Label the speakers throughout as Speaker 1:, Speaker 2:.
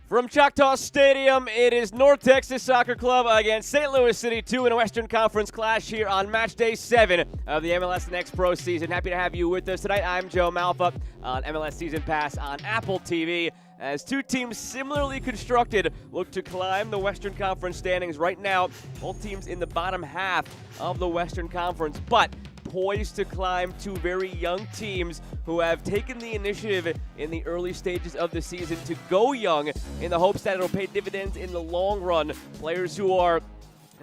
Speaker 1: From Choctaw Stadium, it is North Texas Soccer Club against St. Louis City 2 in a Western Conference clash here on match day 7 of the MLS Next Pro season. Happy to have you with us tonight. I'm Joe Malfa on MLS Season Pass on Apple TV. As two teams similarly constructed look to climb the Western Conference standings right now, both teams in the bottom half of the Western Conference, but poised to climb two very young teams who have taken the initiative in the early stages of the season to go young in the hopes that it'll pay dividends in the long run. Players who are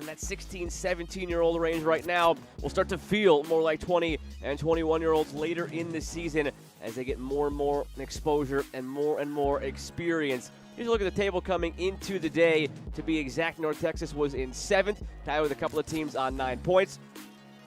Speaker 1: in that 16, 17-year-old range right now will start to feel more like 20 and 21-year-olds later in the season as they get more and more exposure and more experience. Here's a look at the table coming into the day. To be exact, North Texas was in 7th, tied with a couple of teams on 9 points.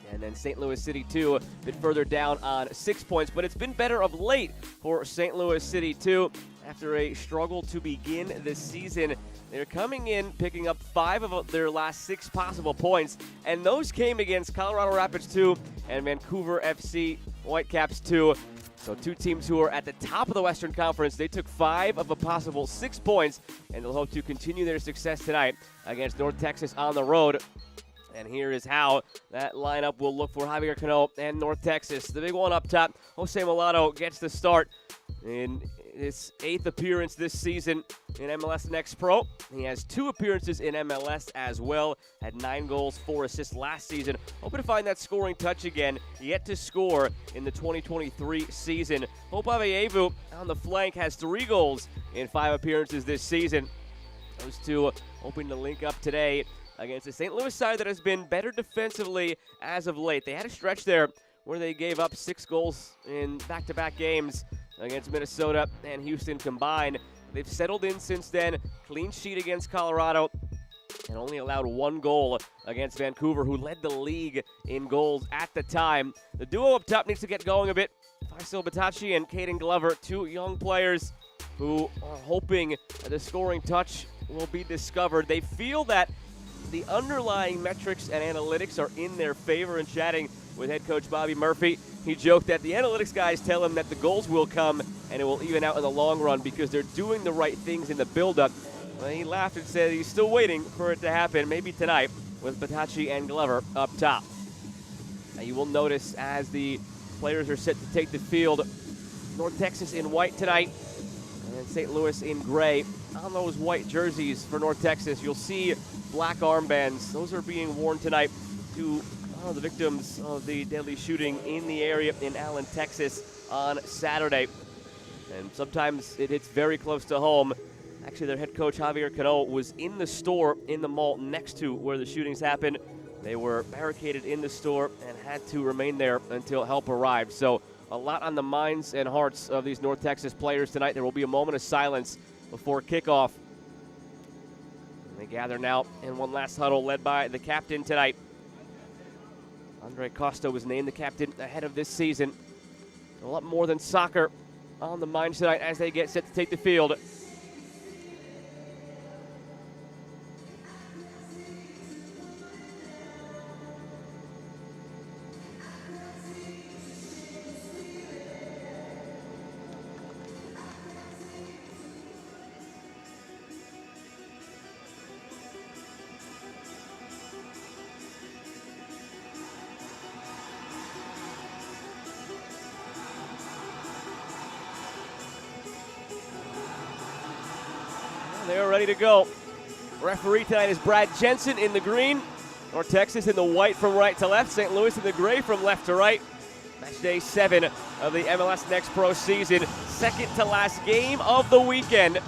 Speaker 1: And then St. Louis City 2 a bit further down on 6 points. But it's been better of late for St. Louis City 2. After a struggle to begin the season, they're coming in, picking up 5 of their last 6 possible points. And those came against Colorado Rapids 2 and Vancouver FC Whitecaps 2. So two teams who are at the top of the Western Conference. They took 5 of a possible 6 points, and they'll hope to continue their success tonight against North Texas on the road. And here is how that lineup will look for Javier Cano and North Texas. The big one up top, Jose Milano gets the start in his 8th appearance this season in MLS Next Pro. He has 2 appearances in MLS as well. Had 9 goals, 4 assists last season. Hoping to find that scoring touch again. Yet to score in the 2023 season. Hope Avievu on the flank has 3 goals in 5 appearances this season. Those two hoping to link up today against a St. Louis side that has been better defensively as of late. They had a stretch there where they gave up 6 goals in back-to-back games against Minnesota and Houston combined. They've settled in since then. Clean sheet against Colorado and only allowed 1 goal against Vancouver, who led the league in goals at the time. The duo up top needs to get going a bit. Faisal Batachi and Caden Glover, 2 young players who are hoping that the scoring touch will be discovered. They feel that the underlying metrics and analytics are in their favor. And chatting with head coach Bobby Murphy, he joked that the analytics guys tell him that the goals will come and it will even out in the long run because they're doing the right things in the build-up. Well, he laughed and said he's still waiting for it to happen, maybe tonight, with Batachi and Glover up top. Now you will notice as the players are set to take the field, North Texas in white tonight and St. Louis in gray. On those white jerseys for North Texas, you'll see black armbands. Those are being worn tonight to the victims of the deadly shooting in the area in Allen, Texas on Saturday. And sometimes it hits very close to home. Actually, their head coach, Javier Cano, was in the store in the mall next to where the shootings happened. They were barricaded in the store and had to remain there until help arrived. So a lot on the minds and hearts of these North Texas players tonight. There will be a moment of silence before kickoff. They gather now in one last huddle led by the captain tonight. Andre Costa was named the captain ahead of this season. A lot more than soccer on the minds tonight as they get set to take the field. They're ready to go. Referee tonight is Brad Jensen in the green. North Texas in the white from right to left. St. Louis in the gray from left to right. Match day 7 of the MLS Next Pro season. Second to last game of the weekend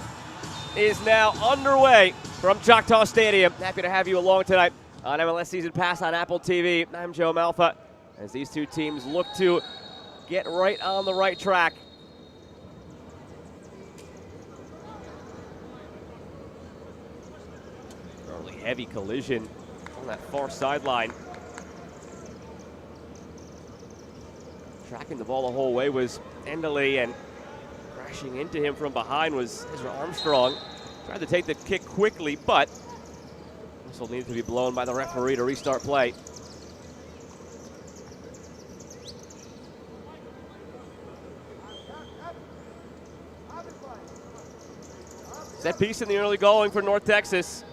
Speaker 1: is now underway from Choctaw Stadium. Happy to have you along tonight on MLS Season Pass on Apple TV. I'm Joe Malfa as these two teams look to get right on the right track. Heavy collision on that far sideline. Tracking the ball the whole way was Endley, and crashing into him from behind was Ezra Armstrong. Tried to take the kick quickly, but whistle needed to be blown by the referee to restart play. Set piece in the early going for North Texas.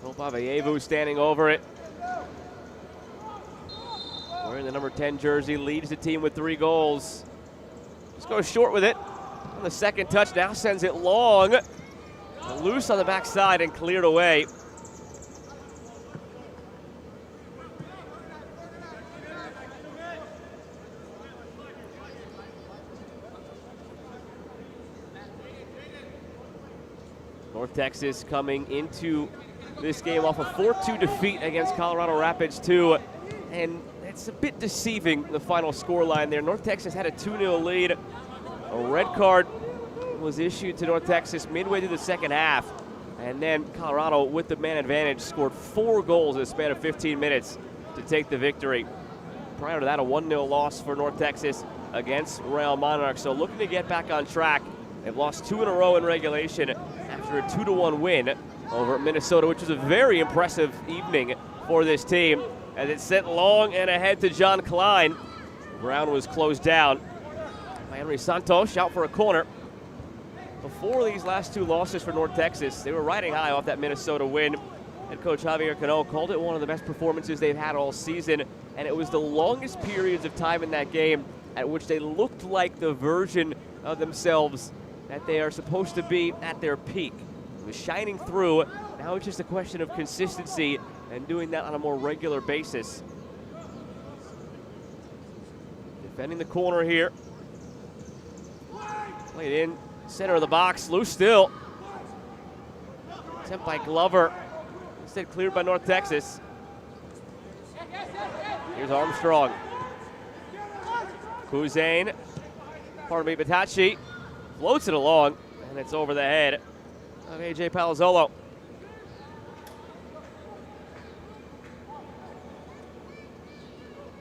Speaker 1: Babayevu standing over it. Wearing the number 10 jersey, leads the team with 3 goals. Just goes short with it on the second touch. Now sends it long. Loose on the backside and cleared away. North Texas coming into this game off a 4-2 defeat against Colorado Rapids 2. And it's a bit deceiving, the final scoreline there. North Texas had a 2-0 lead. A red card was issued to North Texas midway through the second half. And then Colorado, with the man advantage, scored 4 goals in a span of 15 minutes to take the victory. Prior to that, a 1-0 loss for North Texas against Real Monarchs. So looking to get back on track. They've lost 2 in a row in regulation after a 2-1 win over Minnesota, which was a very impressive evening for this team. As it sent long and ahead to John Klein. Ground was closed down by Henry Santos, out for a corner. Before these last 2 losses for North Texas, they were riding high off that Minnesota win. Head coach Javier Cano called it one of the best performances they've had all season, and it was the longest periods of time in that game at which they looked like the version of themselves that they are supposed to be at their peak. It was shining through. Now it's just a question of consistency and doing that on a more regular basis. Defending the corner here. Played in center of the box, loose still. Attempt by Glover. Instead cleared by North Texas. Here's Armstrong. Kuzane, Batachi floats it along, and it's over the head of A.J. Palazzolo.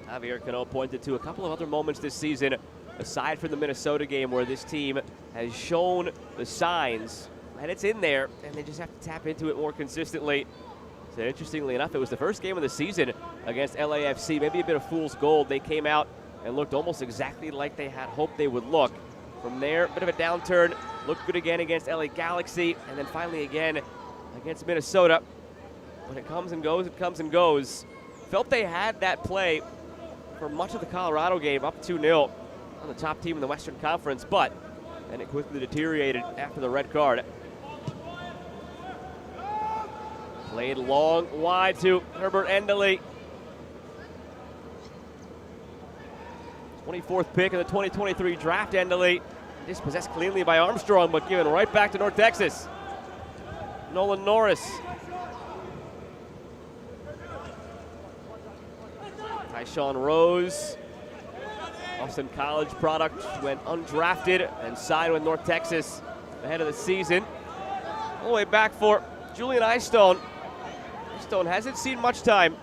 Speaker 1: Javier Cano pointed to a couple of other moments this season, aside from the Minnesota game, where this team has shown the signs, and it's in there, and they just have to tap into it more consistently. So interestingly enough, it was the first game of the season against LAFC, maybe a bit of fool's gold. They came out and looked almost exactly like they had hoped they would look. From there, a bit of a downturn, looked good again against LA Galaxy, and then finally again against Minnesota. When it comes and goes, it comes and goes. Felt they had that play for much of the Colorado game, up 2-0 on the top team in the Western Conference, but then it quickly deteriorated after the red card. Played long, wide to Herbert Endley. 24th pick in the 2023 draft, Endley. Dispossessed cleanly by Armstrong, but given right back to North Texas. Nolan Norris. Tyshawn Rose, Austin College product, went undrafted and signed with North Texas ahead of the season. All the way back for Julian Eystone. Eystone hasn't seen much time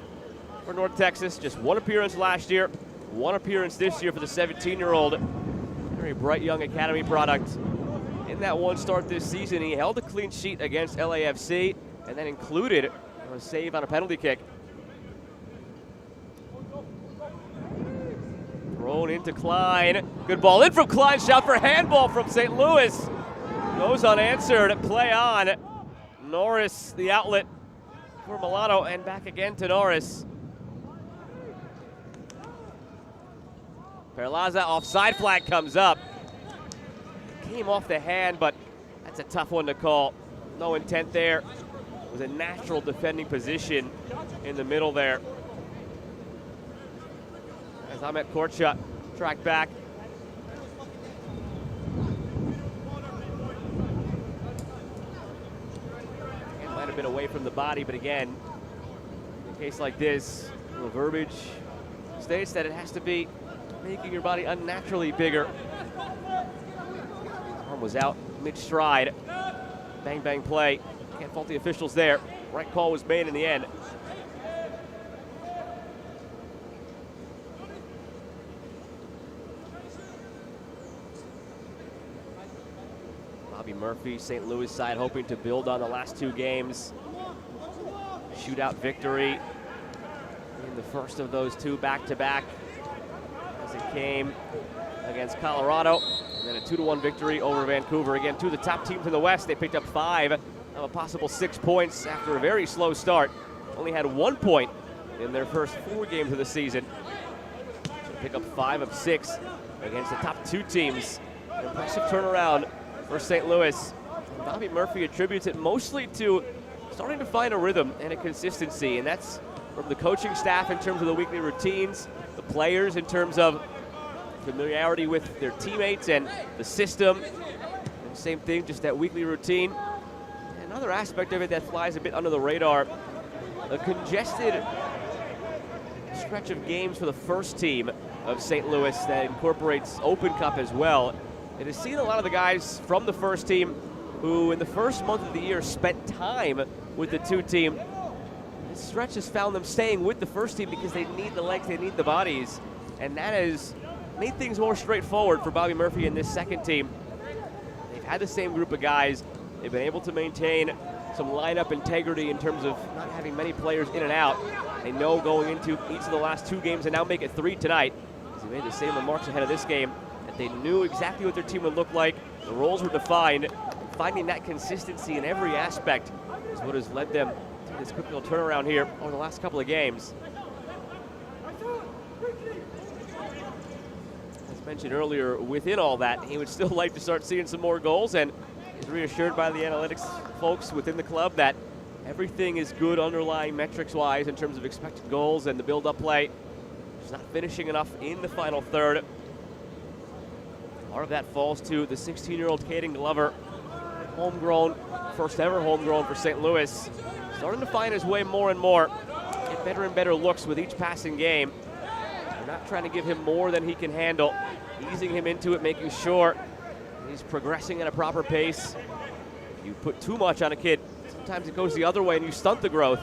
Speaker 1: for North Texas, just 1 appearance last year, 1 appearance this year for the 17-year-old. Very bright young academy product. In that 1 start this season, he held a clean sheet against LAFC and then included a save on a penalty kick. Thrown into Klein. Good ball in from Klein. Shot for handball from St. Louis. Goes unanswered. Play on. Norris, the outlet for Milano, and back again to Norris. Perlaza offside flag comes up. Came off the hand, but that's a tough one to call. No intent there. It was a natural defending position in the middle there. As Ahmet Korcha tracked back. It might have been away from the body, but again, in a case like this, the verbiage states that it has to be making your body unnaturally bigger. Arm was out mid-stride. Bang, bang play. Can't fault the officials there. Right call was made in the end. Bobby Murphy, St. Louis side, hoping to build on the last 2 games. Shootout victory in the first of those 2 back-to-back. came against Colorado, and then a 2-1 victory over Vancouver. Again, two of the top teams in the West. They picked up 5 of a possible 6 points after a very slow start. Only had 1 point in their first 4 games of the season. So pick up 5 of 6 against the top 2 teams. An impressive turnaround for St. Louis. And Bobby Murphy attributes it mostly to starting to find a rhythm and a consistency, and that's from the coaching staff in terms of the weekly routines, the players in terms of familiarity with their teammates and the system. And same thing, just that weekly routine. Another aspect of it that flies a bit under the radar, a congested stretch of games for the first team of St. Louis that incorporates Open Cup as well. It has seen a lot of the guys from the first team who in the first month of the year spent time with the 2 team. This stretch has found them staying with the first team because they need the legs, they need the bodies, and that has made things more straightforward for Bobby Murphy and this second team. They've had the same group of guys. They've been able to maintain some lineup integrity in terms of not having many players in and out. They know going into each of the last 2 games, and now make it 3 tonight, as they made the same remarks ahead of this game, that they knew exactly what their team would look like. The roles were defined, and finding that consistency in every aspect is what has led them to this quick little turnaround here over the last couple of games. As mentioned earlier, within all that, he would still like to start seeing some more goals, and is reassured by the analytics folks within the club that everything is good underlying metrics-wise in terms of expected goals and the build-up play. Just not finishing enough in the final third. Part of that falls to the 16-year-old Caden Glover, homegrown, first ever homegrown for St. Louis, starting to find his way more and more, get better and better looks with each passing game. They're not trying to give him more than he can handle, easing him into it, making sure he's progressing at a proper pace. You put too much on a kid, sometimes it goes the other way and you stunt the growth.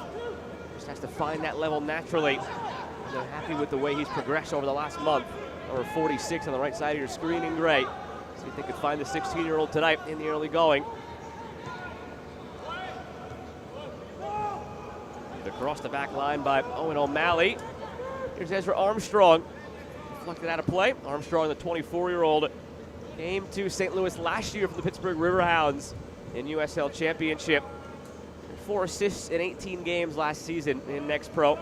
Speaker 1: Just has to find that level naturally. And they're happy with the way he's progressed over the last month. Number 46 on the right side of your screen in gray. See if they could find the 16-year-old tonight in the early going. Across the back line by Owen O'Malley. Here's Ezra Armstrong. Deflected out of play. Armstrong, the 24-year-old, came to St. Louis last year for the Pittsburgh Riverhounds in USL Championship. 4 assists in 18 games last season in Next Pro.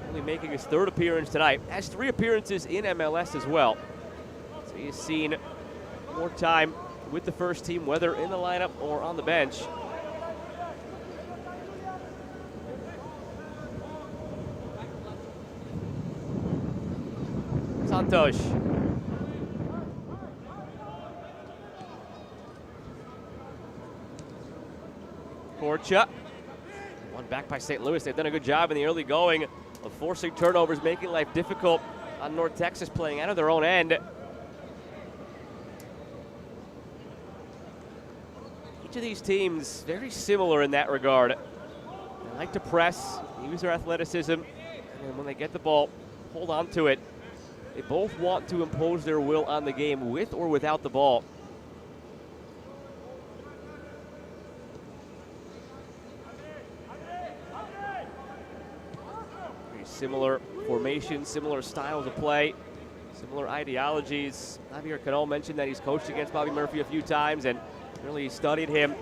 Speaker 1: Only making his 3rd appearance tonight. Has 3 appearances in MLS as well. So he's seen more time with the first team, whether in the lineup or on the bench. Santos. Korcha. One back by St. Louis. They've done a good job in the early going of forcing turnovers, making life difficult on North Texas, playing out of their own end. Each of these teams very similar in that regard. They like to press, use their athleticism, and then when they get the ball, hold on to it. They both want to impose their will on the game with or without the ball. Very similar formations, similar styles of play, similar ideologies. Javier Cano mentioned that he's coached against Bobby Murphy a few times and really studied him.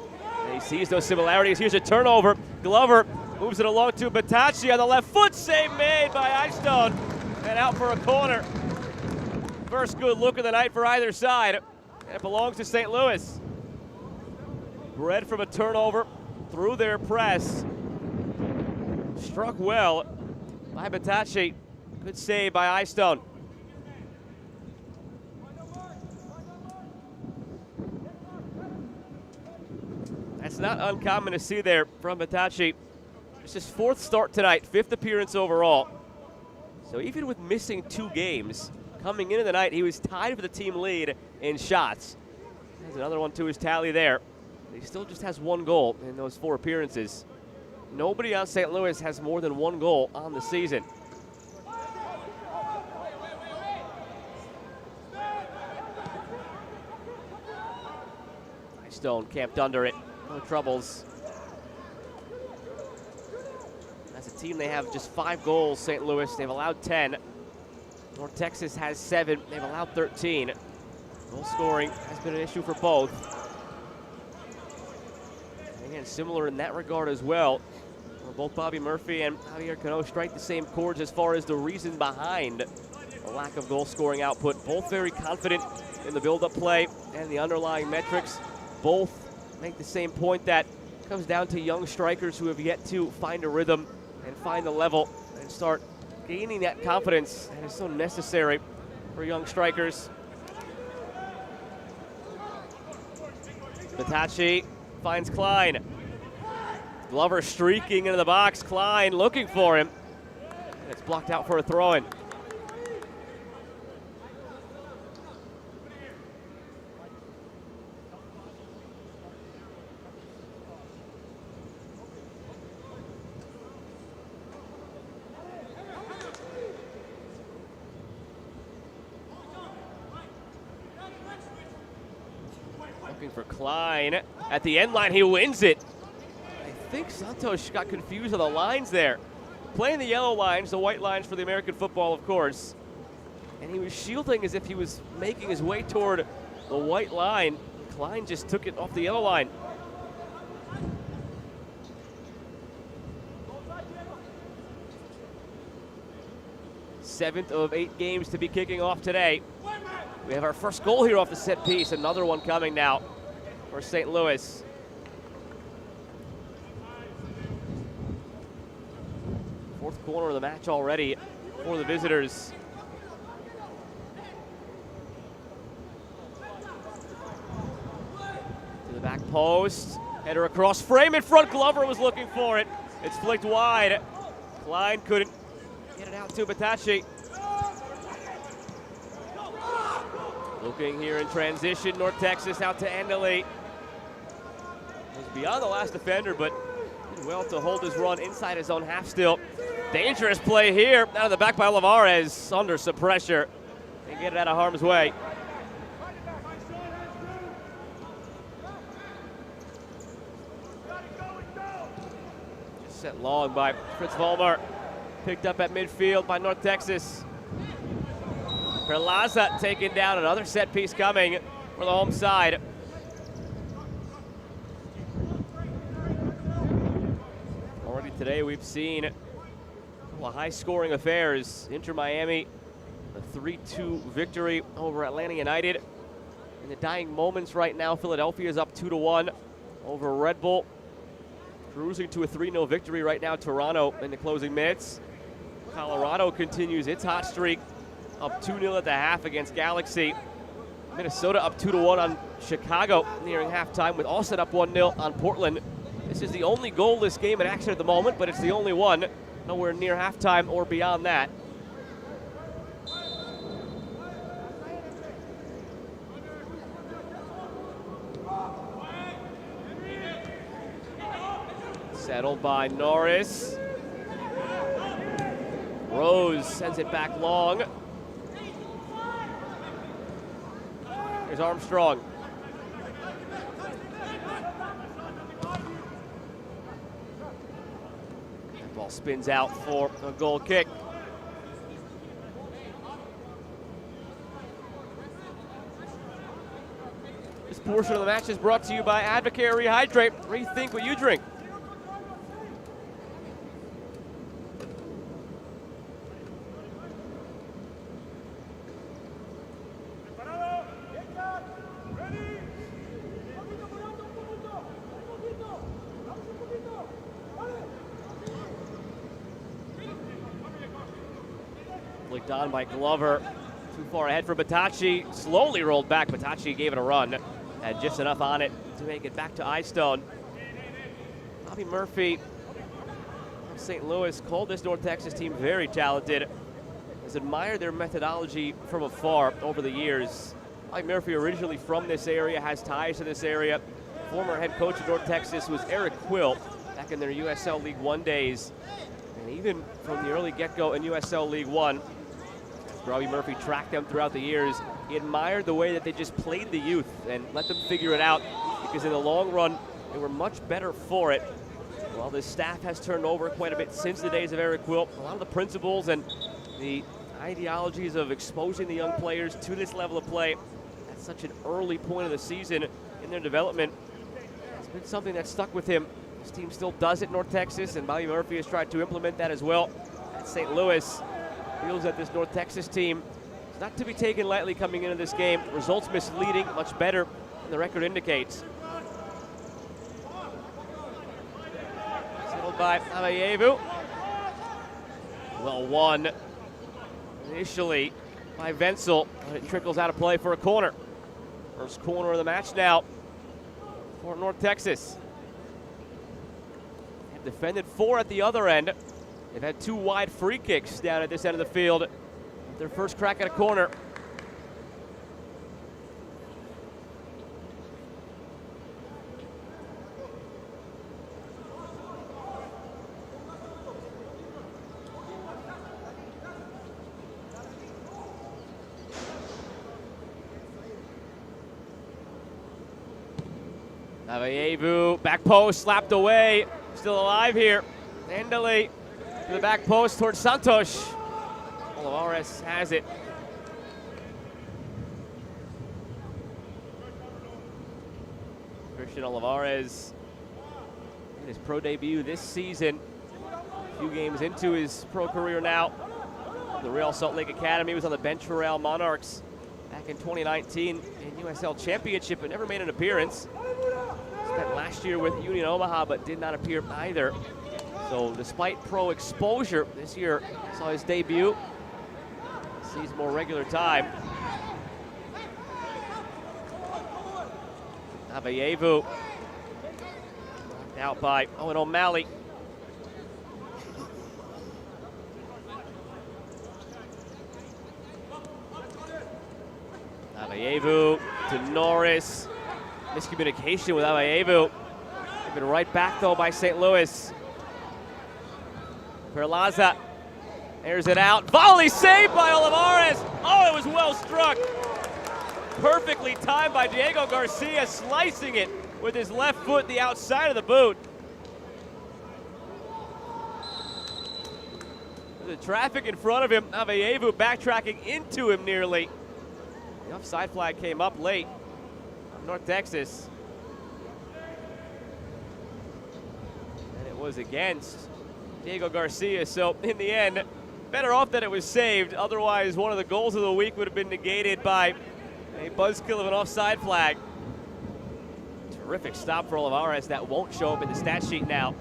Speaker 1: And he sees those similarities. Here's a turnover. Glover moves it along to Batacci on the left foot. Save made by Eystone and out for a corner. First good look of the night for either side, and it belongs to St. Louis. Bred from a turnover through their press. Struck well by Batacci. Good save by Eystone. That's not uncommon to see there from Batacci. It's his 4th start tonight, 5th appearance overall. So even with missing 2 games, coming into the night, he was tied for the team lead in shots. There's another one to his tally there. He still just has 1 goal in those 4 appearances. Nobody on St. Louis has more than 1 goal on the season. Stone camped under it. No troubles. As a team, they have just 5 goals, St. Louis. They've allowed 10. North Texas has 7. They've allowed 13. Goal scoring has been an issue for both. Again, similar in that regard as well. Both Bobby Murphy and Javier Cano strike the same chords as far as the reason behind the lack of goal scoring output. Both very confident in the build-up play and the underlying metrics. Both make the same point that it comes down to young strikers who have yet to find a rhythm and find the level and start gaining that confidence that is so necessary for young strikers. Batachi finds Klein. Glover streaking into the box. Klein looking for him. And it's blocked out for a throw-in. Looking for Klein. At the end line, he wins it. I think Santos got confused on the lines there. Playing the yellow lines, the white lines for the American football, of course. And he was shielding as if he was making his way toward the white line. Klein just took it off the yellow line. Seventh of 8 games to be kicking off today. We have our first goal here off the set piece. Another one coming now for St. Louis. Fourth corner of the match already for the visitors. To the back post. Header across frame in front. Glover was looking for it. It's flicked wide. Klein couldn't get it out to Batachi. Looking here in transition. North Texas out to Andale. Was beyond the last defender, but did well to hold his run inside his own half still. Dangerous play here. Out of the back by Lavarez under some pressure. And get it out of harm's way. Just set long by Fritz Vollmer. Picked up at midfield by North Texas. Perlaza taken down. Another set piece coming for the home side. Already today we've seen high-scoring affairs. Inter Miami, a 3-2 victory over Atlanta United. In the dying moments right now, Philadelphia is up 2-1 over Red Bull. Cruising to a 3-0 victory right now, Toronto in the closing minutes. Colorado continues its hot streak, up 2-0 at the half against Galaxy. Minnesota up 2-1 on Chicago nearing halftime, with Austin up 1-0 on Portland. This is the only goalless game in action at the moment, but it's the only one. Nowhere near halftime or beyond that. Settled by Norris. Rose sends it back long. Here's Armstrong. Ball spins out for a goal kick. This portion of the match is brought to you by Advocare Rehydrate. Rethink what you drink. Flicked on by Glover. Too far ahead for Batachi. Slowly rolled back. Batachi gave it a run. Had just enough on it to make it back to Eyestone. Bobby Murphy of St. Louis called this North Texas team very talented. Has admired their methodology from afar over the years. Bobby Murphy, originally from this area, has ties to this area. Former head coach of North Texas was Eric Quill back in their USL League One days. And even from the early get-go in USL League One, Bobby Murphy tracked them throughout the years. He admired the way that they just played the youth and let them figure it out, because in the long run, they were much better for it. While this staff has turned over quite a bit since the days of Eric Quill, a lot of the principles and the ideologies of exposing the young players to this level of play at such an early point of the season in their development. It's been something that's stuck with him. His team still does it, North Texas, and Bobby Murphy has tried to implement that as well at St. Louis. Feels that this North Texas team is not to be taken lightly coming into this game. Results misleading, much better than the record indicates. Settled by Avayevu. Well won initially by Wenzel, but it trickles out of play for a corner. First corner of the match now for North Texas. They've defended 4 at the other end. They've had 2 wide free kicks down at this end of the field. Their first crack at a corner. Avayevu, back post, slapped away. Still alive here. Endely to the back post towards Santos. Olivares has it. Christian Olivares in his pro debut this season. A few games into his pro career now. The Real Salt Lake Academy, was on the bench for Real Monarchs back in 2019 in USL Championship, but never made an appearance. Spent last year with Union Omaha, but did not appear either. So despite pro exposure, this year saw his debut. Sees more regular time. Avayevu knocked out by Owen O'Malley. Avayevu to Norris. Miscommunication with Avayevu. Given right back though by St. Louis. Perlaza airs it out. Volley saved by Olivares. Oh, it was well struck. Perfectly timed by Diego Garcia, slicing it with his left foot, the outside of the boot. The traffic in front of him. Avayevu backtracking into him nearly. The offside flag came up late. North Texas. And it was against Diego Garcia, so in the end, better off that it was saved. Otherwise, one of the goals of the week would have been negated by a buzzkill of an offside flag. Terrific stop for Olivares. That won't show up in the stat sheet now.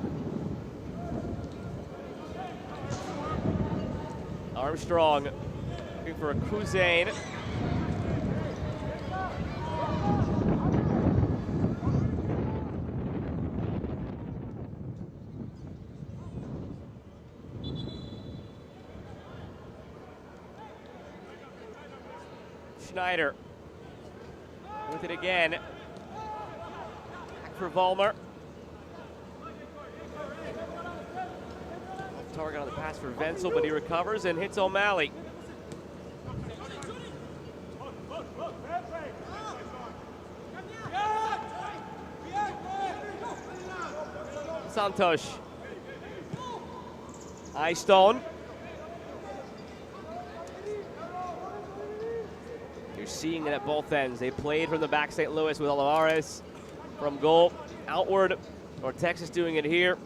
Speaker 1: Armstrong looking for a Kuzain. Schneider with it again. Back for Vollmer. Target on the pass for Wenzel, but he recovers and hits O'Malley. Santos. Eyestone. You're seeing it at both ends. They played from the back, St. Louis, with Olivares from goal outward. North Texas doing it here.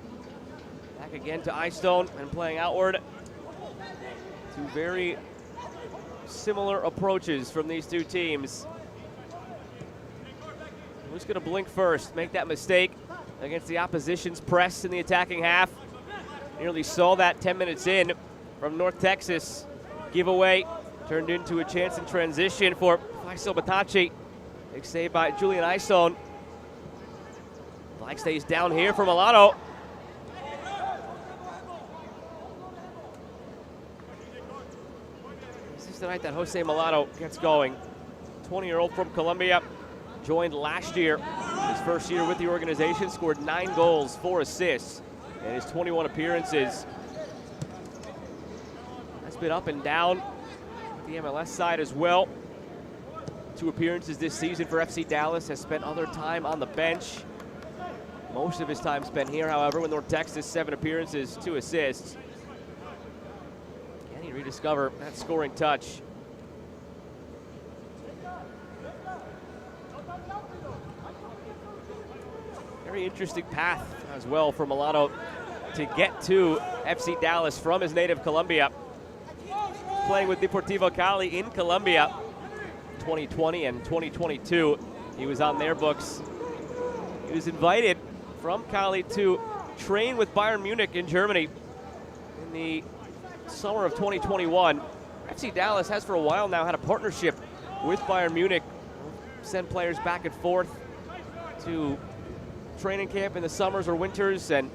Speaker 1: Back again to Eyestone and playing outward. 2 very similar approaches from these 2 teams. Who's going to blink first? Make that mistake against the opposition's press in the attacking half. Nearly saw that 10 minutes in from North Texas. Giveaway turned into a chance in transition for Faisal Batachi. Big save by Julian Eyestone. Flag stays down here for Milano. This is the night that Jose Milano gets going. 20-year-old from Colombia, joined last year. His first year with the organization, scored 9 goals, 4 assists, and his 21 appearances. That's been up and down the MLS side as well. 2 appearances this season for FC Dallas, has spent other time on the bench. Most of his time spent here, however, with North Texas, 7 appearances, 2 assists. Can he rediscover that scoring touch. Very interesting path as well for Milano to get to FC Dallas from his native Colombia. Playing with Deportivo Cali in Colombia 2020 and 2022. He was on their books. He was invited from Cali to train with Bayern Munich in Germany in the summer of 2021. FC Dallas has for a while now had a partnership with Bayern Munich. Send players back and forth to training camp in the summers or winters, and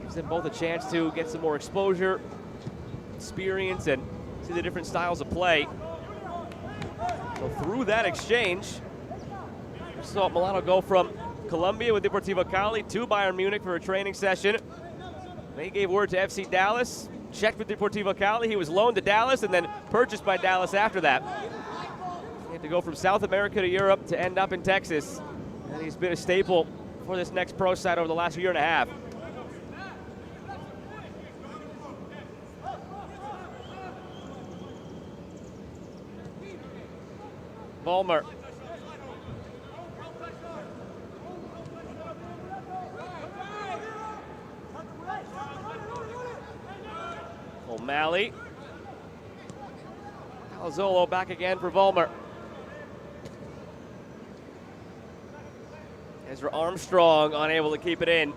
Speaker 1: gives them both a chance to get some more exposure, experience, and see the different styles of play. So through that exchange, we saw Milano go from Colombia with Deportivo Cali to Bayern Munich for a training session. They gave word to FC Dallas, checked with Deportivo Cali. He was loaned to Dallas and then purchased by Dallas after that. He had to go from South America to Europe to end up in Texas, and he's been a staple for this next pro side over the last year and a half. Vollmer. O'Malley. Palazzolo back again for Vollmer. Ezra Armstrong unable to keep it in.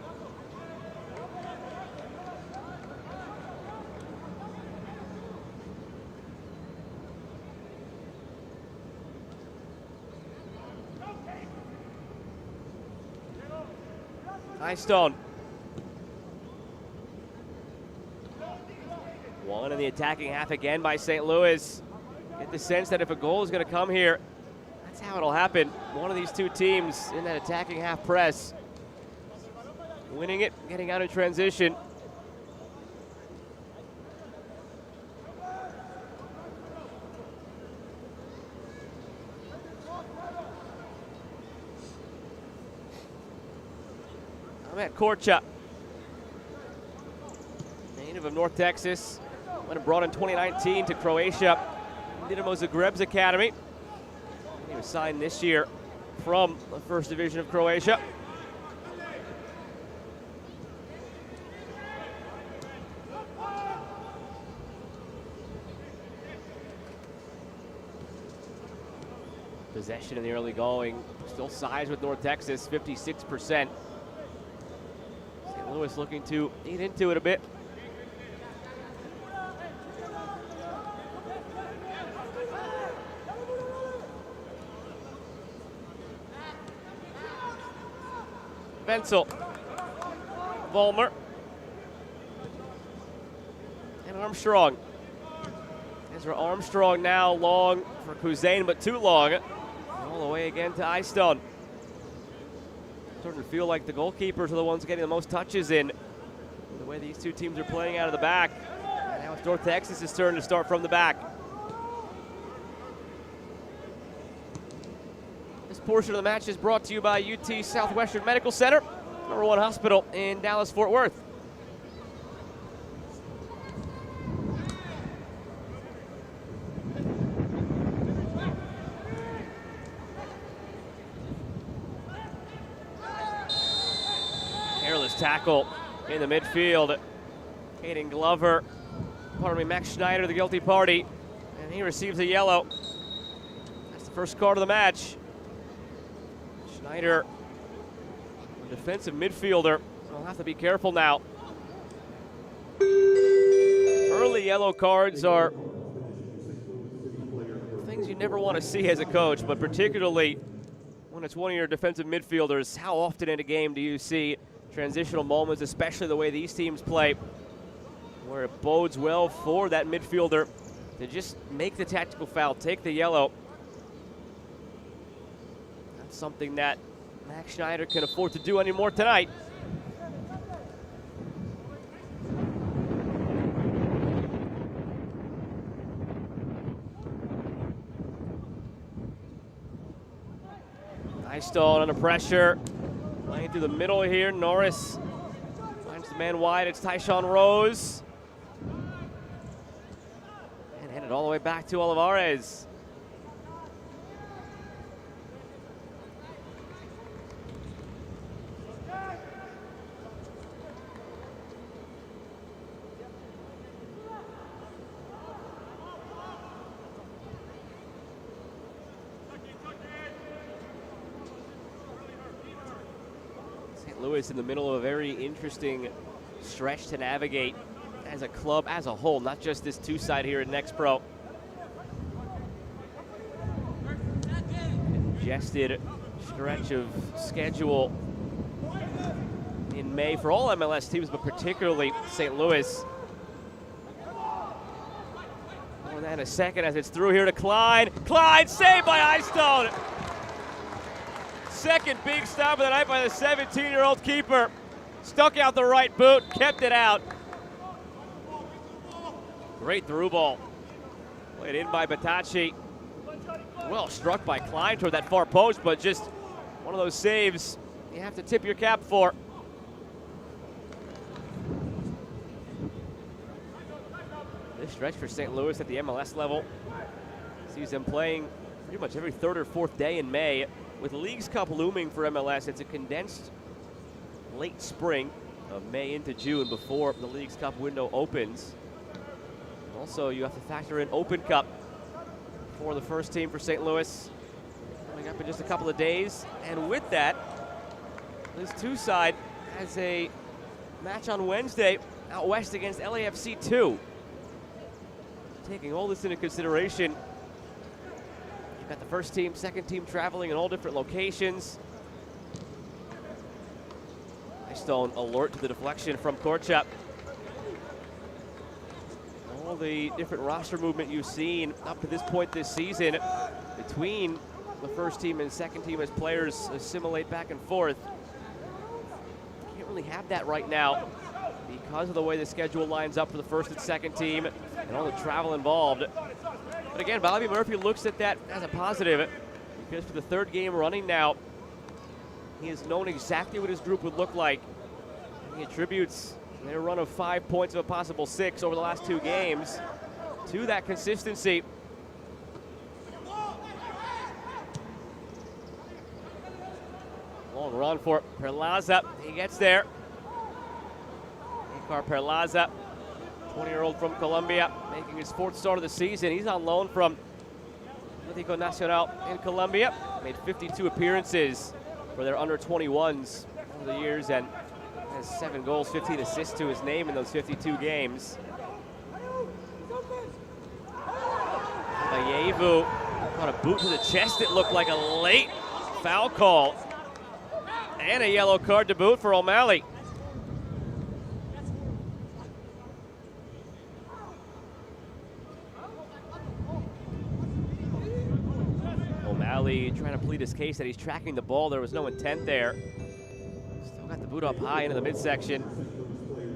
Speaker 1: Stone. One in the attacking half again by St. Louis. Get the sense that if a goal is going to come here, that's how it'll happen. One of these two teams in that attacking half press, winning it, getting out in transition. Ahmet Korcha, native of North Texas, when brought in 2019 to Croatia, Dinamo Zagreb's academy. He was signed this year from the first division of Croatia. Possession in the early going, still size with North Texas, 56%. St. Louis looking to eat into it a bit. Benzel, Vollmer, and Armstrong. Ezra Armstrong now long for Kuzain, but too long. All the way again to Eystone. Starting to feel like the goalkeepers are the ones getting the most touches in. The way these two teams are playing out of the back. And now it's North Texas' turn to start from the back. This portion of the match is brought to you by UT Southwestern Medical Center, #1 hospital in Dallas-Fort Worth. Careless tackle in the midfield. Hayden Glover, Max Schneider, the guilty party, and he receives a yellow. That's the first card of the match. Schneider, a defensive midfielder, will have to be careful now. Early yellow cards are things you never want to see as a coach, but particularly when it's one of your defensive midfielders. How often in a game do you see transitional moments, especially the way these teams play, where it bodes well for that midfielder to just make the tactical foul, take the yellow. That's something that Max Schneider can afford to do anymore tonight. Eystone under pressure. Playing through the middle here. Norris finds the man wide. It's Tyshawn Rose. all the way back to Olivares. St. Louis in the middle of a very interesting stretch to navigate as a club as a whole, not just this two-side here at Next Pro. Congested stretch of schedule in May for all MLS teams, but particularly St. Louis. More than that in a second as it's through here to Klein. Klein saved by Eystone. Second big stop of the night by the 17-year-old keeper. Stuck out the right boot, kept it out. Great through ball. Played in by Batacci. Well struck by Klein toward that far post, but just one of those saves you have to tip your cap for. This stretch for St. Louis at the MLS level sees them playing pretty much every third or fourth day in May. With Leagues Cup looming for MLS, it's a condensed late spring of May into June before the Leagues Cup window opens. Also, you have to factor in Open Cup for the first team for St. Louis coming up in just a couple of days. And with that, this two-side has a match on Wednesday out west against LAFC2. Taking all this into consideration, you've got the first team, second team traveling in all different locations. Eystone alert to the deflection from Korchap. All the different roster movement you've seen up to this point this season between the first team and second team as players assimilate back and forth. Can't really have that right now because of the way the schedule lines up for the first and second team and all the travel involved. But again, Bobby Murphy looks at that as a positive because for the third game running now, he has known exactly what his group would look like. He attributes their run of 5 points of a possible 6 over the last 2 games to that consistency. Long run for Perlaza. He gets there. Icar Perlaza, 20-year-old from Colombia, making his 4th start of the season. He's on loan from Atlético Nacional in Colombia. Made 52 appearances for their under-21s over the years and has 7 goals, 15 assists to his name in those 52 games. Bayevu caught a boot to the chest. It looked like a late foul call. And a yellow card to boot for O'Malley. O'Malley trying to plead his case that he's tracking the ball. There was no intent there. Still got the boot up high into the midsection.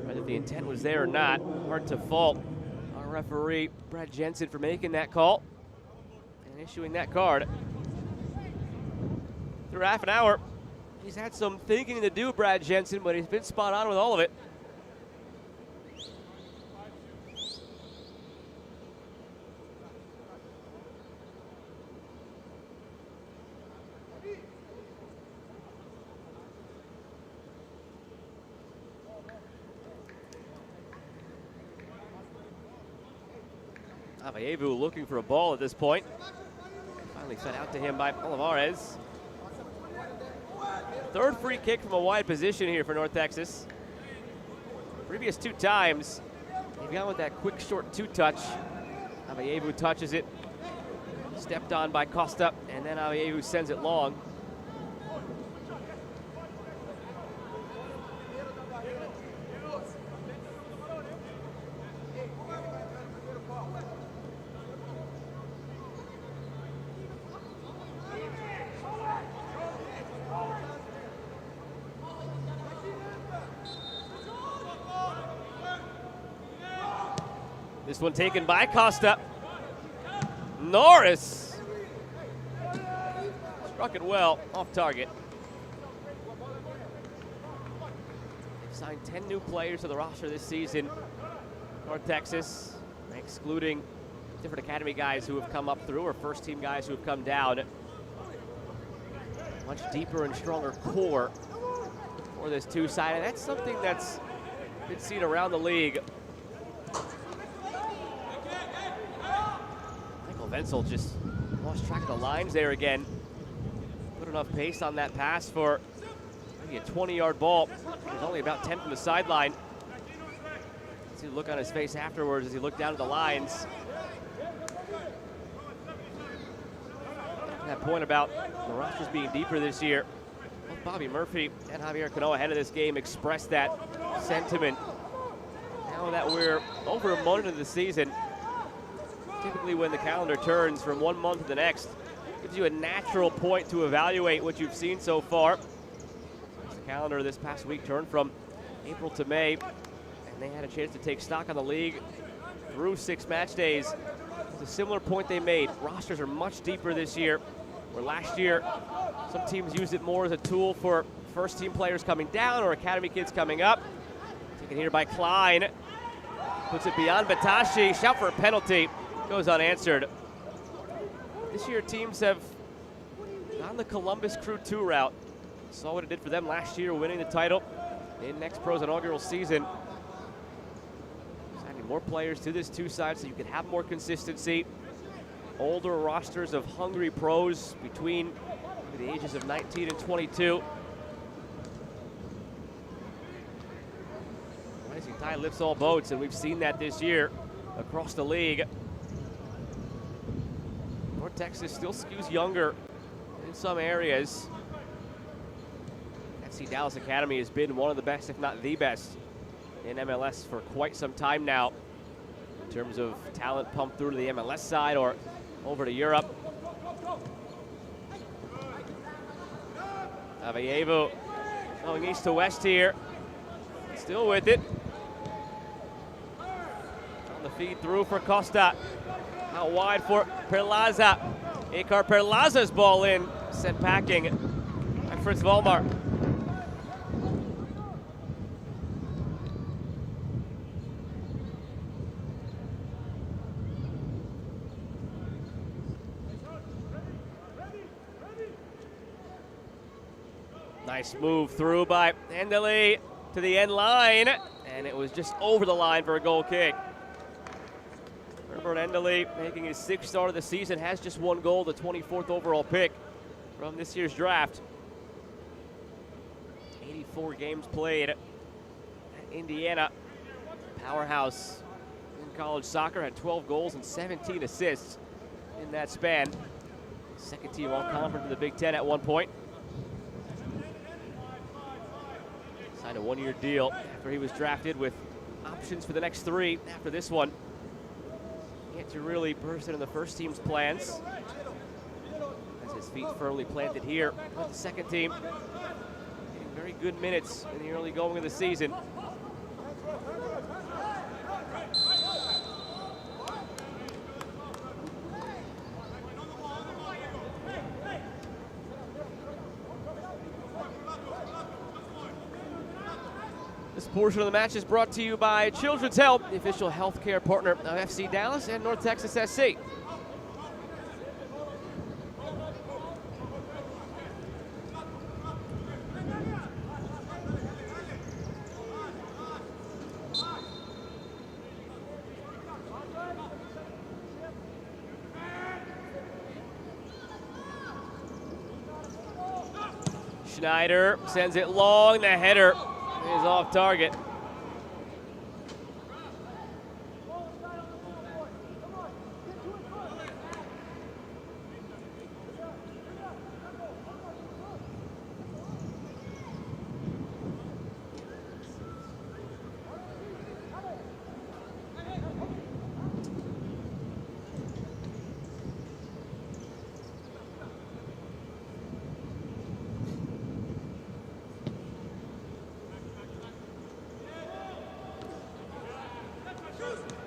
Speaker 1: Whether the intent was there or not, hard to fault our referee, Brad Jensen, for making that call and issuing that card. Through half an hour, he's had some thinking to do, Brad Jensen, but he's been spot on with all of it. Avayevu looking for a ball at this point. Finally fed out to him by Olivares. Third free kick from a wide position here for North Texas. Previous 2 times, they've gone with that quick, short 2-touch. Avayevu touches it, stepped on by Costa, and then Avayevu sends it long. This one taken by Costa. Norris struck it well, off target. They've signed 10 new players to the roster this season. North Texas, excluding different academy guys who have come up through, or first-team guys who have come down. Much deeper and stronger core for this two-sided. That's something that's been seen around the league. Michael Wenzel just lost track of the lines there again. Put enough pace on that pass for maybe a 20-yard ball. There's only about 10 from the sideline. See the look on his face afterwards as he looked down at the lines. That point about the rosters being deeper this year. Both Bobby Murphy and Javier Cano ahead of this game expressed that sentiment. Now that we're over a month into the season, typically when the calendar turns from one month to the next, gives you a natural point to evaluate what you've seen so far. The calendar this past week turned from April to May, and they had a chance to take stock on the league through 6 match days. It's a similar point they made. Rosters are much deeper this year, where last year some teams used it more as a tool for first-team players coming down or academy kids coming up. Taken here by Klein. Puts it beyond Batashi. Shout for a penalty. Goes unanswered. This year teams have gone the Columbus Crew 2 route. Saw what it did for them last year, winning the title in Next Pro's inaugural season. Signing more players to this two-side so you could have more consistency. Older rosters of hungry pros between the ages of 19 and 22. Rising tide lifts all boats, and we've seen that this year across the league. North Texas still skews younger in some areas. FC Dallas Academy has been one of the best, if not the best, in MLS for quite some time now, in terms of talent pumped through to the MLS side or over to Europe. Avayevu going east to west here. Still with it. On the feed through for Costa. Out wide for Perlaza. Akar Perlaza's ball in. Sent packing by Fritz Volmar. Nice move through by Endeli to the end line, and it was just over the line for a goal kick. Herbert Endeli, making his 6th start of the season, has just 1 goal, the 24th overall pick from this year's draft. 84 games played at Indiana. Powerhouse in college soccer, had 12 goals and 17 assists in that span. Second team all-conference in the Big Ten at one point. Signed a 1-year deal after he was drafted with options for the next 3 after this one. Yet to really burst into the first team's plans. Has his feet firmly planted here with the second team. Getting very good minutes in the early going of the season. This portion of the match is brought to you by Children's Help, the official healthcare partner of FC Dallas and North Texas SC. Schneider sends it long, the header is off target.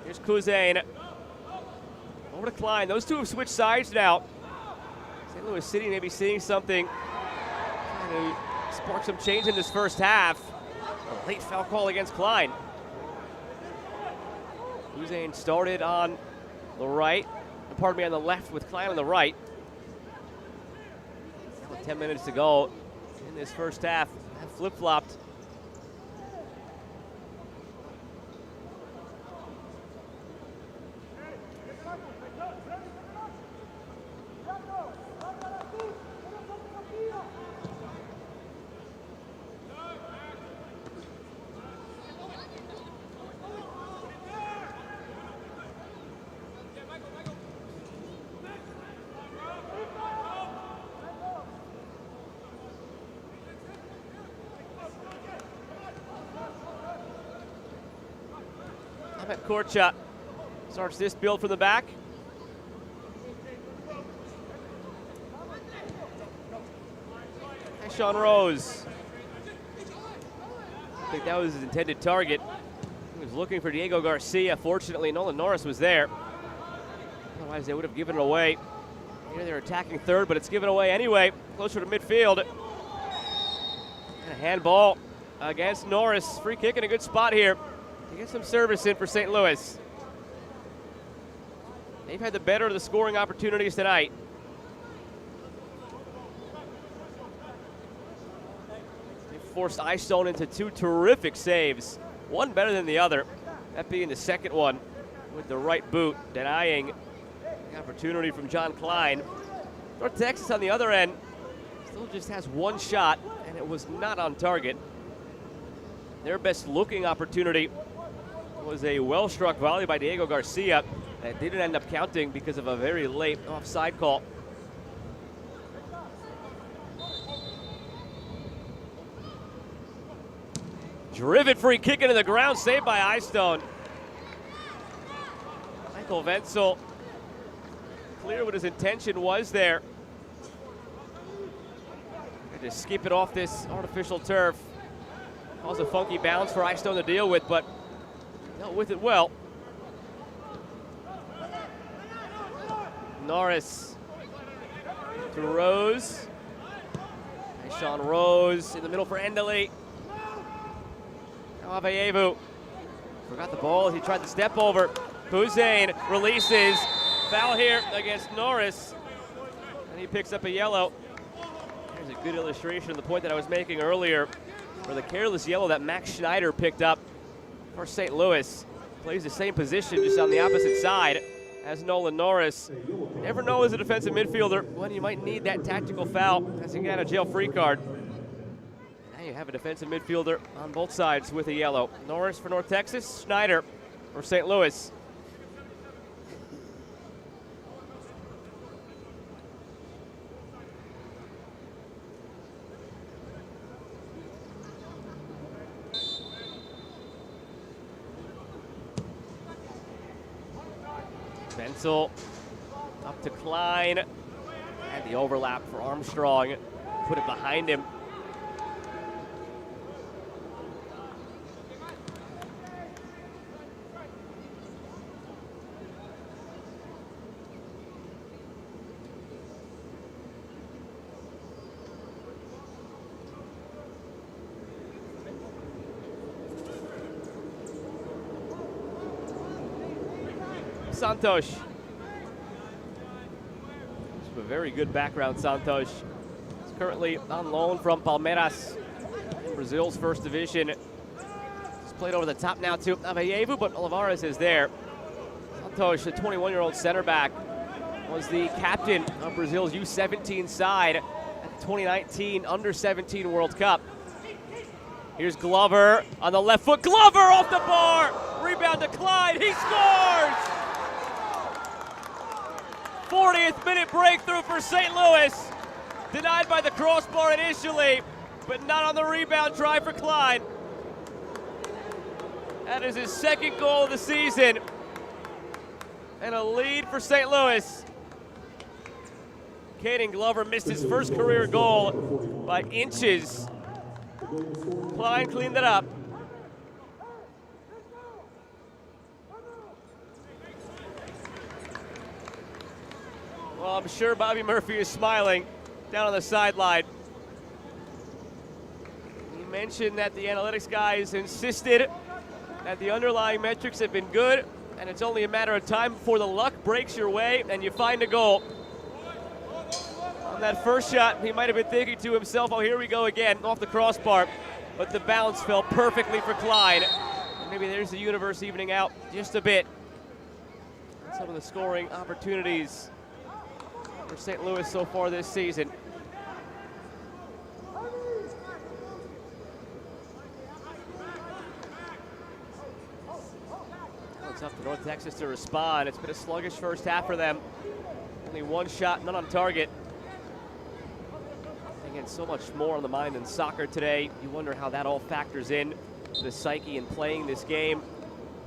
Speaker 1: Here's Kuzain. Over to Klein. Those two have switched sides now. St. Louis City may be seeing something. Trying to spark some change in this first half. A late foul call against Klein. Kuzain started on the right. Pardon me, on the left with Klein on the right. 10 minutes to go in this first half. That flip-flopped. Korcha starts this build from the back. Sean Rose. I think that was his intended target. He was looking for Diego Garcia. Fortunately, Nolan Norris was there. Otherwise, they would have given it away. Here they're attacking third, but it's given away anyway. Closer to midfield. And a handball against Norris. Free kick in a good spot here. To get some service in for St. Louis. They've had the better of the scoring opportunities tonight. They forced Eyestone into two terrific saves. One better than the other. That being the second one with the right boot, denying the opportunity from John Klein. North Texas on the other end still just has one shot, and it was not on target. Their best looking opportunity was a well-struck volley by Diego Garcia that didn't end up counting because of a very late offside call. Driven free kick into the ground, saved by Eyestone. Michael Wenzel, clear what his intention was there. Had to skip it off this artificial turf. Caused a funky bounce for Eyestone to deal with, but dealt with it well. Norris to Rose. Nice Sean Rose in the middle for Endely. Now Avayevu forgot the ball as he tried to step over. Hussein releases. Foul here against Norris. And he picks up a yellow. Here's a good illustration of the point that I was making earlier, for the careless yellow that Max Schneider picked up for St. Louis. Plays the same position, just on the opposite side as Nolan Norris. You never know as a defensive midfielder when you might need that tactical foul as you get a jail-free card. Now you have a defensive midfielder on both sides with a yellow. Norris for North Texas, Schneider for St. Louis. Wenzel up to Klein, and the overlap for Armstrong, put it behind him. Santos. A very good background, Santos. He's currently on loan from Palmeiras, Brazil's first division. He's played over the top now to Avayevu, but Olivares is there. Santos, the 21-year-old center back, was the captain of Brazil's U17 side at the 2019 Under-17 World Cup. Here's Glover on the left foot. Glover off the bar! Rebound to Klein, he scores! 40th minute breakthrough for St. Louis. Denied by the crossbar initially, but not on the rebound try for Klein. That is his second goal of the season. And a lead for St. Louis. Caden Glover missed his first career goal by inches. Klein cleaned it up. Well, I'm sure Bobby Murphy is smiling down on the sideline. He mentioned that the analytics guys insisted that the underlying metrics have been good and it's only a matter of time before the luck breaks your way and you find a goal. On that first shot, he might have been thinking to himself, oh, here we go again, off the crossbar. But the bounce fell perfectly for Klein. And maybe there's the universe evening out just a bit. Some of the scoring opportunities for St. Louis so far this season. It's up to North Texas to respond. It's been a sluggish first half for them. Only one shot, none on target. Again, so much more on the mind than soccer today. You wonder how that all factors in to the psyche in playing this game.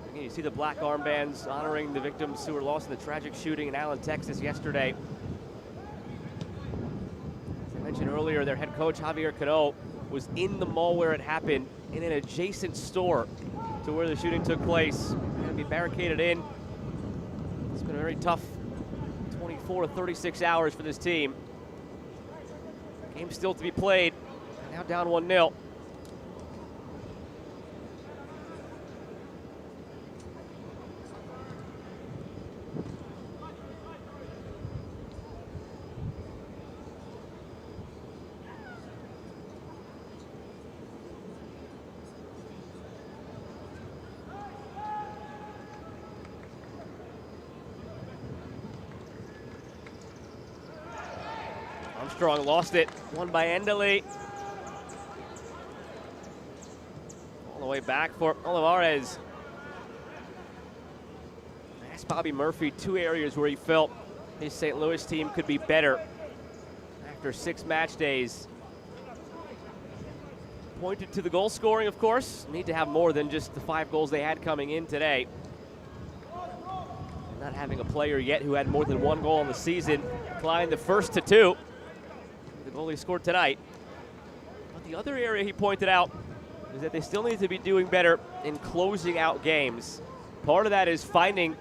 Speaker 1: Again, you see the black armbands honoring the victims who were lost in the tragic shooting in Allen, Texas yesterday. As I mentioned earlier, their head coach, Javier Cano, was in the mall where it happened in an adjacent store to where the shooting took place. Going to be barricaded in. It's been a very tough 24 to 36 hours for this team. Game still to be played. Now down 1-0. Armstrong lost it. Won by Endely. All the way back for Olivares. Asked Bobby Murphy two areas where he felt his St. Louis team could be better after 6 match days. Pointed to the goal scoring, of course. Need to have more than just the 5 goals they had coming in today. Not having a player yet who had more than 1 goal in the season. Klein the first to 2. The goal he scored tonight. But the other area he pointed out is that they still need to be doing better in closing out games. Part of that is finding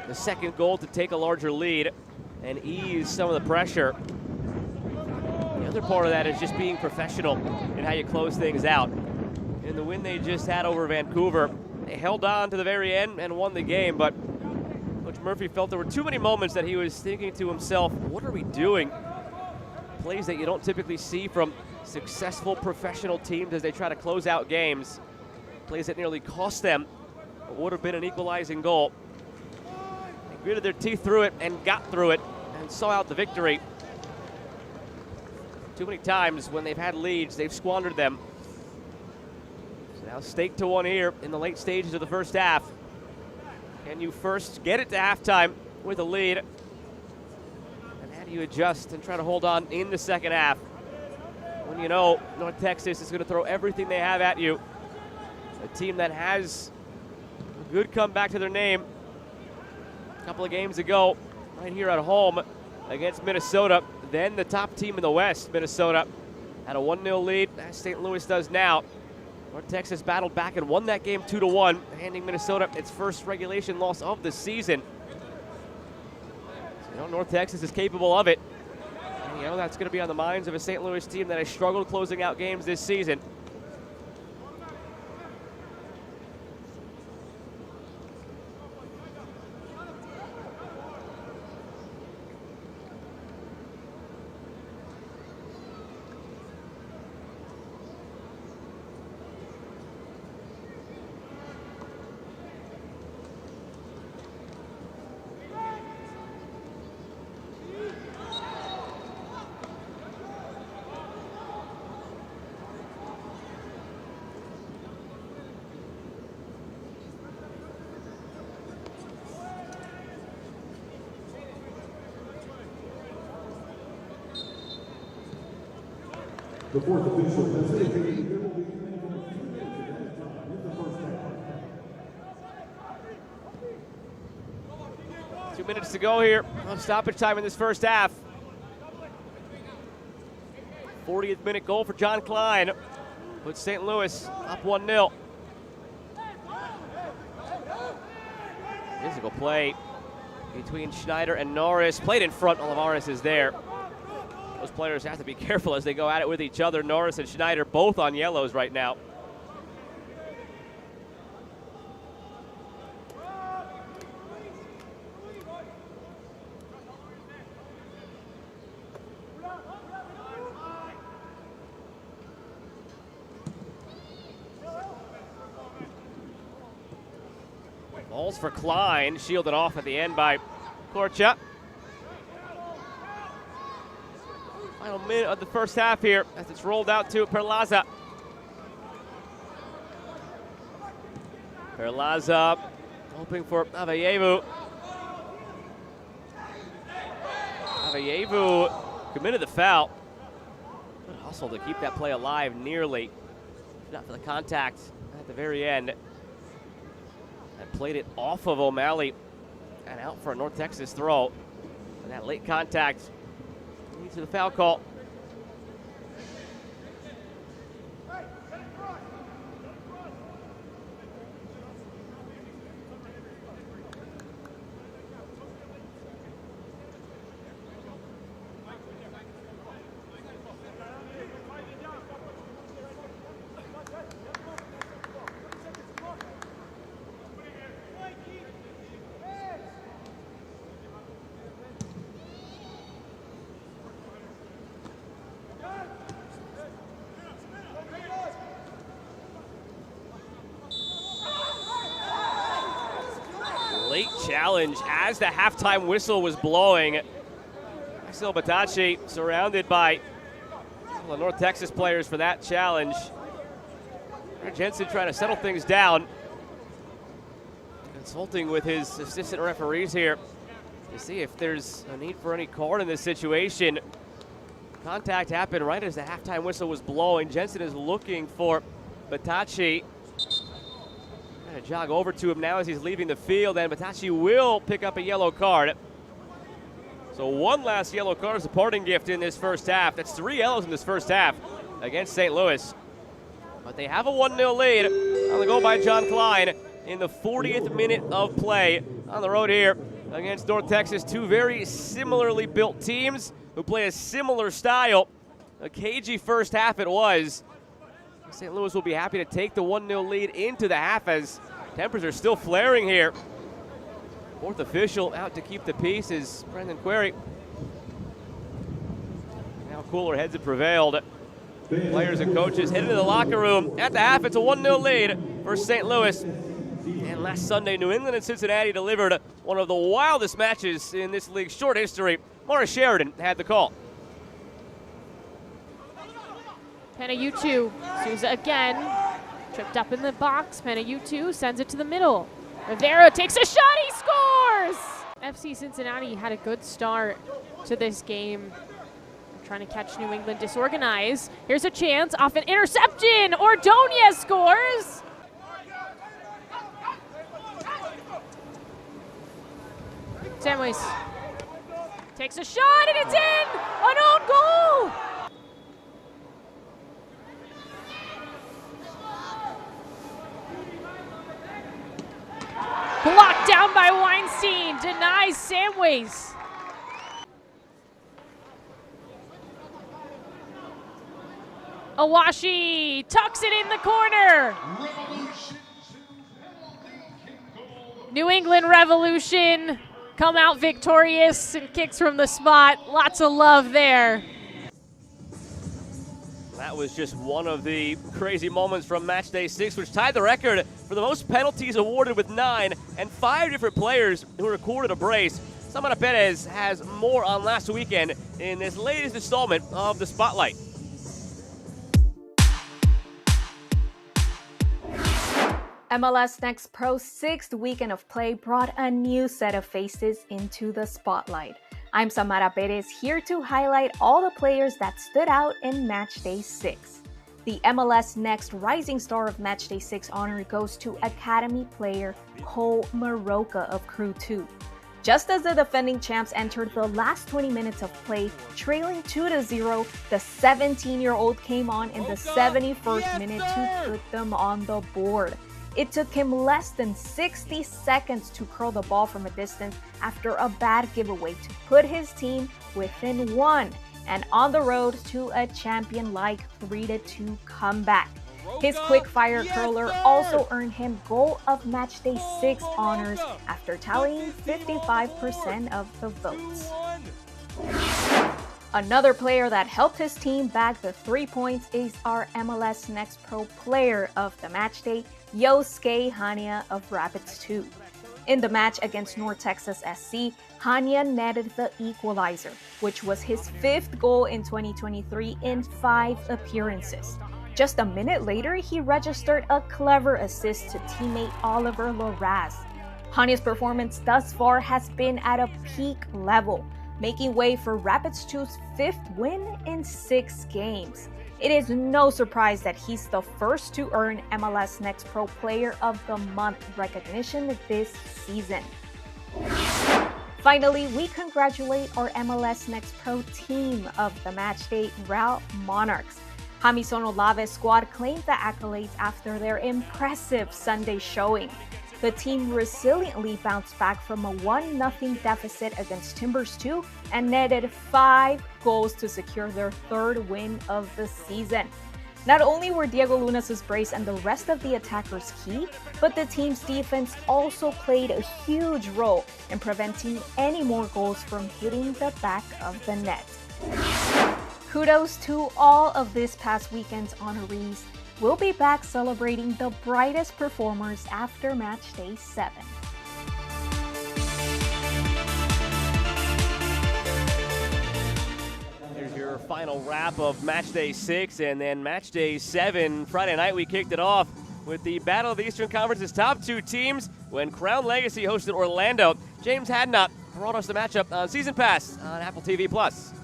Speaker 1: the second goal to take a larger lead and ease some of the pressure. The other part of that is just being professional in how you close things out. In the win they just had over Vancouver, they held on to the very end and won the game, but Coach Murphy felt there were too many moments that he was thinking to himself, what are we doing? Plays that you don't typically see from successful professional teams as they try to close out games. Plays that nearly cost them what would have been an equalizing goal. They gritted their teeth through it and got through it and saw out the victory. Too many times when they've had leads, they've squandered them. So now staked to 1 here in the late stages of the first half. Can you first get it to halftime with a lead? You adjust and try to hold on in the second half when you know North Texas is going to throw everything they have at you. A team that has a good comeback to their name a couple of games ago right here at home against Minnesota. Then the top team in the West, Minnesota, had a 1-0 lead, as St. Louis does now. North Texas battled back and won that game 2-1, handing Minnesota its first regulation loss of the season. You know, North Texas is capable of it. And you know that's going to be on the minds of a St. Louis team that has struggled closing out games this season.
Speaker 2: The fourth official has indicated.
Speaker 1: 2 minutes to go here on stoppage time in this first half. 40th minute goal for John Klein. Puts St. Louis up 1-0. Physical play between Schneider and Norris. Played in front, Olivares is there. Those players have to be careful as they go at it with each other. Norris and Schneider both on yellows right now. Falls for Klein, shielded off at the end by Korcha. Final minute of the first half here as it's rolled out to Perlaza. Perlaza hoping for Avayevu. Avayevu committed the foul. Good hustle to keep that play alive nearly. Not for the contact at the very end. And played it off of O'Malley and out for a North Texas throw. And that late contact leads to the foul call. Late challenge as the halftime whistle was blowing. Axel Batachi surrounded by the North Texas players for that challenge. Jensen trying to settle things down. Consulting with his assistant referees here to see if there's a need for any card in this situation. Contact happened right as the halftime whistle was blowing. Jensen is looking for Batachi. Trying to jog over to him now as he's leaving the field, and Batachi will pick up a yellow card. So one last yellow card is a parting gift in this first half. That's 3 yellows in this first half against St. Louis. But they have a 1-0 lead on the goal by John Klein in the 40th minute of play on the road here against North Texas. Two very similarly built teams who play a similar style. A cagey first half it was. St. Louis will be happy to take the 1-0 lead into the half as tempers are still flaring here. Fourth official out to keep the peace is Brendan Query. Now cooler heads have prevailed. Players and coaches headed to the locker room. At the half, it's a 1-0 lead for St. Louis. And last Sunday, New England and Cincinnati delivered one of the wildest matches in this league's short history. Morris Sheridan had the call.
Speaker 3: Penayutu, Souza again, tripped up in the box. Penayutu sends it to the middle. Rivera takes a shot, he scores! FC Cincinnati had a good start to this game. They're trying to catch New England disorganized. Here's a chance off an interception. Ordonez scores! Samways takes a shot and it's in! An own goal! Blocked down by Weinstein, denies Samways. Awashi tucks it in the corner. New England Revolution come out victorious and kicks from the spot. Lots of love there.
Speaker 1: That was just one of the crazy moments from match day 6, which tied the record for the most penalties awarded with 9, and 5 different players who recorded a brace. Samara Perez has more on last weekend in this latest installment of the Spotlight.
Speaker 4: MLS Next Pro's 6th weekend of play brought a new set of faces into the spotlight. I'm Samara Perez, here to highlight all the players that stood out in Matchday 6. The MLS Next Rising Star of Matchday 6 honor goes to Academy player Cole Maroka of Crew 2. Just as the defending champs entered the last 20 minutes of play, trailing 2-0, the 17-year-old came on in the 71st minute to put them on the board. It took him less than 60 seconds to curl the ball from a distance after a bad giveaway to put his team within 1 and on the road to a champion-like 3-2 comeback. His quick-fire curler also earned him Goal of Matchday 6 honors after tallying 55% of the votes. Another player that helped his team bag the 3 points is our MLS Next Pro player of the matchday, Yosuke Hania of Rapids 2. In the match against North Texas SC, Hania netted the equalizer, which was his 5th goal in 2023 in 5 appearances. Just a minute later, he registered a clever assist to teammate Oliver Loraz. Hania's performance thus far has been at a peak level, making way for Rapids 2's 5th win in 6 games. It is no surprise that he's the first to earn MLS Next Pro Player of the Month recognition this season. Finally, we congratulate our MLS Next Pro team of the matchday Real Monarchs. Jamison Olave's squad claimed the accolades after their impressive Sunday showing. The team resiliently bounced back from a 1-0 deficit against Timbers 2 and netted 5 goals to secure their 3rd win of the season. Not only were Diego Lunas' brace and the rest of the attackers key, but the team's defense also played a huge role in preventing any more goals from hitting the back of the net. Kudos to all of this past weekend's honorees. We'll be back celebrating the brightest performers after match day 7.
Speaker 1: Here's your final wrap of match day 6 and then match day 7. Friday night we kicked it off with the Battle of the Eastern Conference's top 2 teams when Crown Legacy hosted Orlando. James Hadnot brought us the matchup on Season Pass on Apple TV+.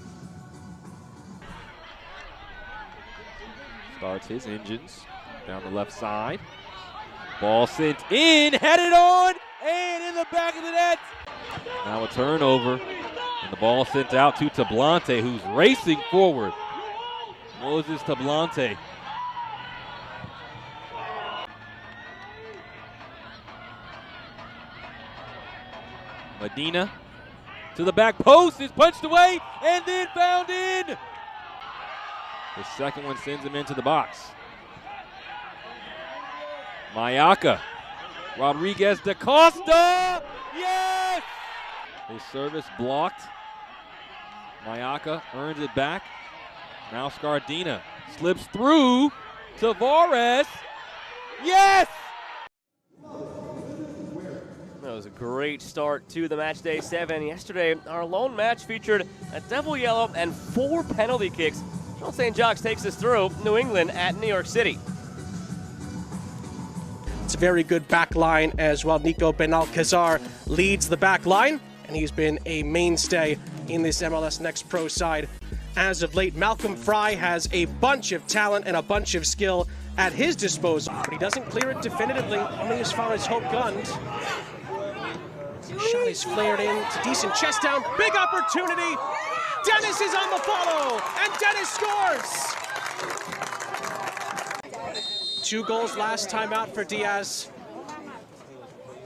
Speaker 5: Starts his engines down the left side. Ball sent in, headed on, and in the back of the net. Now a turnover, and the ball sent out to Tablante, who's racing forward. Moses Tablante. Medina to the back post, is punched away, and then found in. The second one sends him into the box. Mayaka. Rodriguez da Costa. Yes! His service blocked. Mayaka earns it back. Now Scardina slips through. Tavares. Yes!
Speaker 1: That was a great start to the match day 7. Yesterday, our lone match featured a double yellow and 4 penalty kicks. Sean St. Jacques takes us through New England at New York City.
Speaker 6: It's a very good back line as well. Nico Benalcazar leads the back line, and he's been a mainstay in this MLS Next Pro side as of late. Malcolm Fry has a bunch of talent and a bunch of skill at his disposal, but he doesn't clear it definitively, only as far as Hope Gund. Shot is flared in. It's a decent chest down. Big opportunity. Dennis is on the follow, and Dennis scores! 2 goals last time out for Diaz.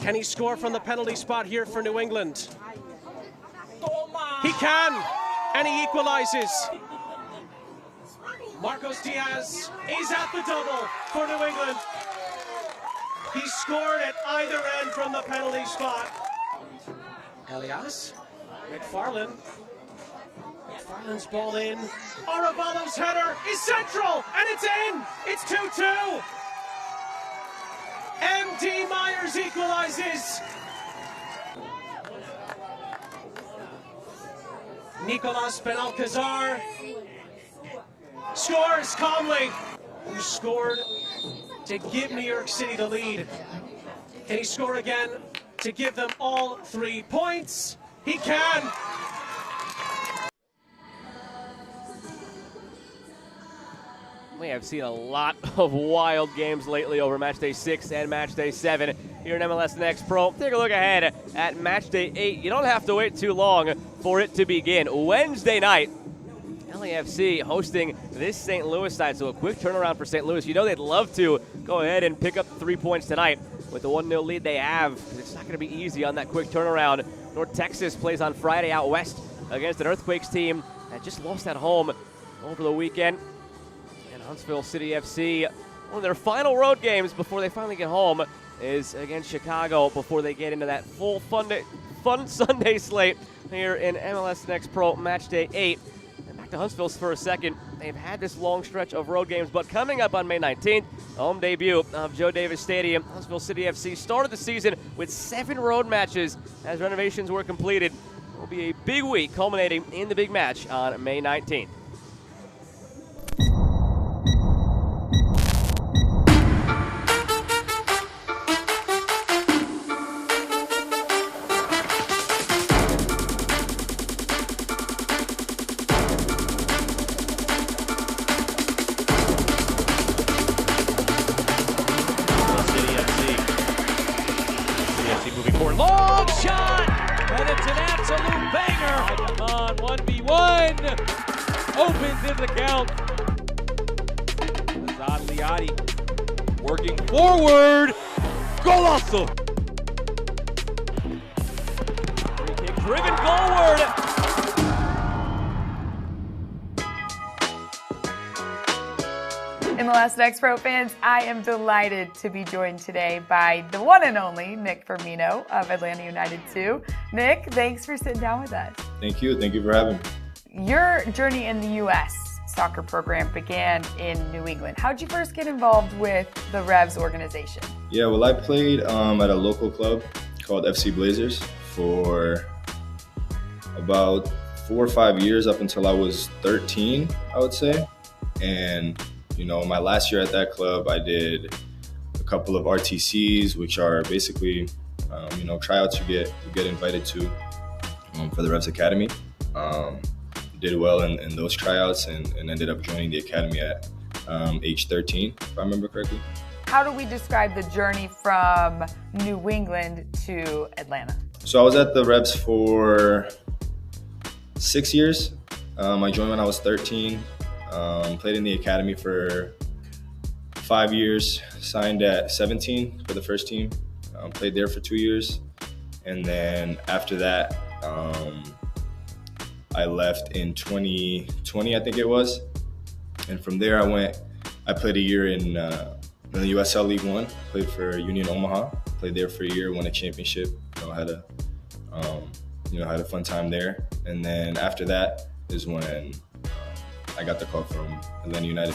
Speaker 6: Can he score from the penalty spot here for New England? He can, and he equalizes. Marcos Diaz is at the double for New England. He scored at either end from the penalty spot. Elias, McFarland. McFarland's ball in. Aravallo's header is central, and it's in. It's 2-2. M.D. Myers equalizes. Nicolas Benalcazar scores calmly. Who scored to give New York City the lead? Can he score again to give them all 3 points? He can.
Speaker 1: We have seen a lot of wild games lately over match day 6 and match day 7 here in MLS Next Pro. Take a look ahead at match day 8. You don't have to wait too long for it to begin. Wednesday night, LAFC hosting this St. Louis side, so a quick turnaround for St. Louis. You know they'd love to go ahead and pick up 3 points tonight with the 1-0 lead they have, because it's not going to be easy on that quick turnaround. North Texas plays on Friday out west against an Earthquakes team that just lost at home over the weekend. Huntsville City FC, one of their final road games before they finally get home is against Chicago before they get into that full fun Sunday slate here in MLS Next Pro Match Day 8. And back back to Huntsville for a second. They've had this long stretch of road games, but coming up on May 19th, home debut of Joe Davis Stadium, Huntsville City FC started the season with 7 road matches as renovations were completed. It will be a big week culminating in the big match on May 19th.
Speaker 6: Moving forward, long shot, and it's an absolute banger.
Speaker 5: Come on, 1v1. Opens in the count. Azad Liati working forward. Golazo.
Speaker 1: Free kick driven goalward.
Speaker 7: MLS Next Pro fans, I am delighted to be joined today by the one and only Nick Firmino of Atlanta United 2. Nick, thanks for sitting down with us.
Speaker 8: Thank you for having me.
Speaker 7: Your journey in the U.S. soccer program began in New England. How'd you first get involved with the Revs organization?
Speaker 8: Yeah, well, I played at a local club called FC Blazers for about 4 or 5 years up until I was 13, I would say. And you know, my last year at that club, I did a couple of RTCs, which are basically, tryouts you get invited to for the Revs Academy. Did well in those tryouts and ended up joining the academy at age 13, if I remember correctly.
Speaker 7: How do we describe the journey from New England to Atlanta?
Speaker 8: So I was at the Revs for 6 years. I joined when I was 13. Played in the academy for 5 years, signed at 17 for the first team, played there for 2 years. And then after that, I left in 2020, I think it was. And from there I played a year in the USL League One, played for Union Omaha, played there for a year, won a championship, had a fun time there. And then after that is when I got the call from Atlanta United.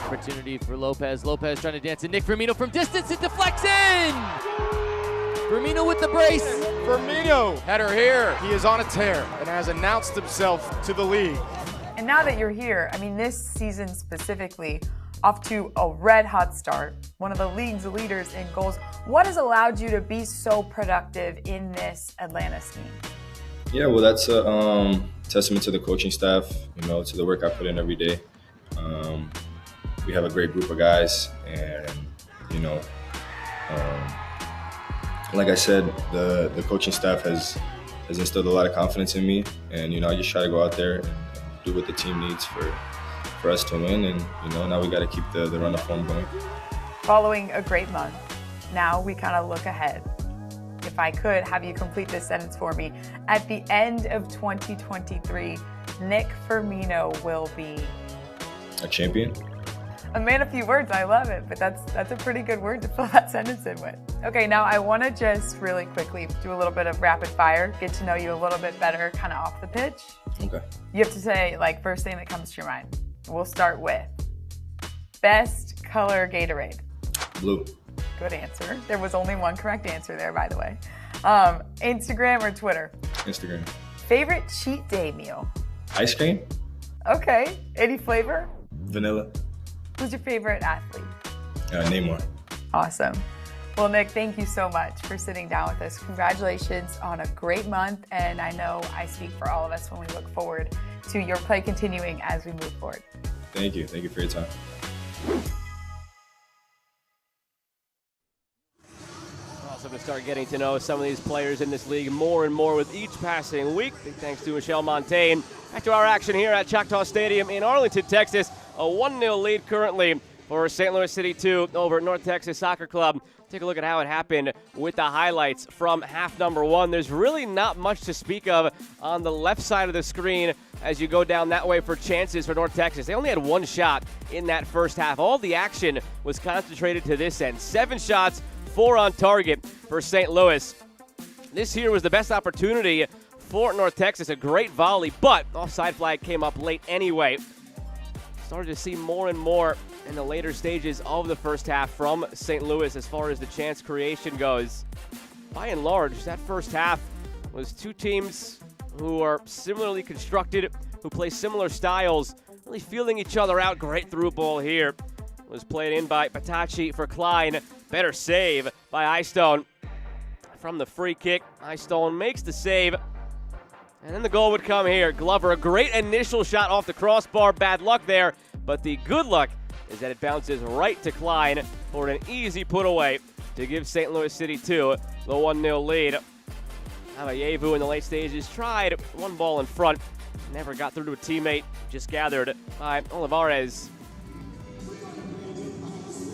Speaker 9: Opportunity for Lopez. Lopez trying to dance and Nick Firmino from distance. It deflects in! Firmino with the brace.
Speaker 10: Firmino, header here. He is on a tear and has announced himself to the league.
Speaker 7: And now that you're here, this season specifically, off to a red-hot start, one of the league's leaders in goals. What has allowed you to be so productive in this Atlanta scheme?
Speaker 8: Yeah, well, that's a testament to the coaching staff, to the work I put in every day. We have a great group of guys, and like I said, the coaching staff has instilled a lot of confidence in me, and I just try to go out there and do what the team needs for us to win, and now we got to keep the run of form going.
Speaker 7: Following a great month, now we kind of look ahead. If I could have you complete this sentence for me, at the end of 2023, Nick Firmino will be
Speaker 8: a champion.
Speaker 7: A man of few words, I love it, but that's a pretty good word to fill that sentence in with. Okay, now I want to just really quickly do a little bit of rapid fire, get to know you a little bit better, kind of off the pitch.
Speaker 8: Okay.
Speaker 7: You have to say, first thing that comes to your mind. We'll start with best color Gatorade.
Speaker 8: Blue.
Speaker 7: Good answer. There was only one correct answer there, by the way. Instagram or Twitter?
Speaker 8: Instagram.
Speaker 7: Favorite cheat day meal?
Speaker 8: Ice cream.
Speaker 7: Okay. Any flavor?
Speaker 8: Vanilla.
Speaker 7: Who's your favorite athlete?
Speaker 8: Neymar.
Speaker 7: Awesome. Well, Nick, thank you so much for sitting down with us. Congratulations on a great month, and I know I speak for all of us when we look forward to your play continuing as we move forward.
Speaker 8: Thank you. Thank you for your time.
Speaker 1: Awesome to start getting to know some of these players in this league more and more with each passing week. Big thanks to Michelle Montaigne. Back to our action here at Choctaw Stadium in Arlington, Texas. A 1-0 lead currently for St. Louis City 2 over at North Texas Soccer Club. Take a look at how it happened with the highlights from half number 1. There's really not much to speak of on the left side of the screen as you go down that way for chances for North Texas. They only had one shot in that first half. All the action was concentrated to this end. 7 shots, 4 on target for St. Louis. This here was the best opportunity for North Texas. A great volley, but offside flag came up late anyway. Started to see more and more in the later stages of the first half from St. Louis as far as the chance creation goes. By and large, that first half was two teams who are similarly constructed, who play similar styles, really feeling each other out. Great through ball here. Was played in by Patacci for Klein. Better save by Eystone. From the free kick, Eystone makes the save. And then the goal would come here. Glover, a great initial shot off the crossbar. Bad luck there. But the good luck is that it bounces right to Klein for an easy put away to give St. Louis City 2 the 1-0 lead. Avayevu in the late stages tried one ball in front. Never got through to a teammate. Just gathered by Olivares.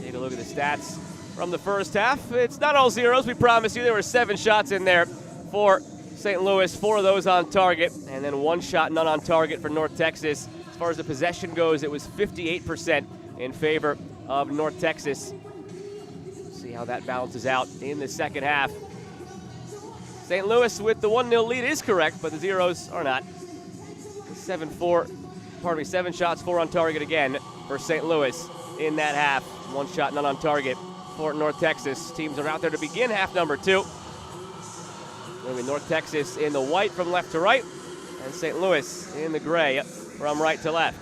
Speaker 1: Take a look at the stats from the first half. It's not all zeros, we promise you. There were 7 shots in there for St. Louis, 4 of those on target, and then 1 shot, none on target for North Texas. As far as the possession goes, it was 58% in favor of North Texas. See how that balances out in the second half. St. Louis with the 1-0 lead is correct, but the zeros are not. 7 shots, 4 on target again for St. Louis in that half. 1 shot, none on target for North Texas. Teams are out there to begin half number 2. Going to be North Texas in the white from left to right, and St. Louis in the gray from right to left.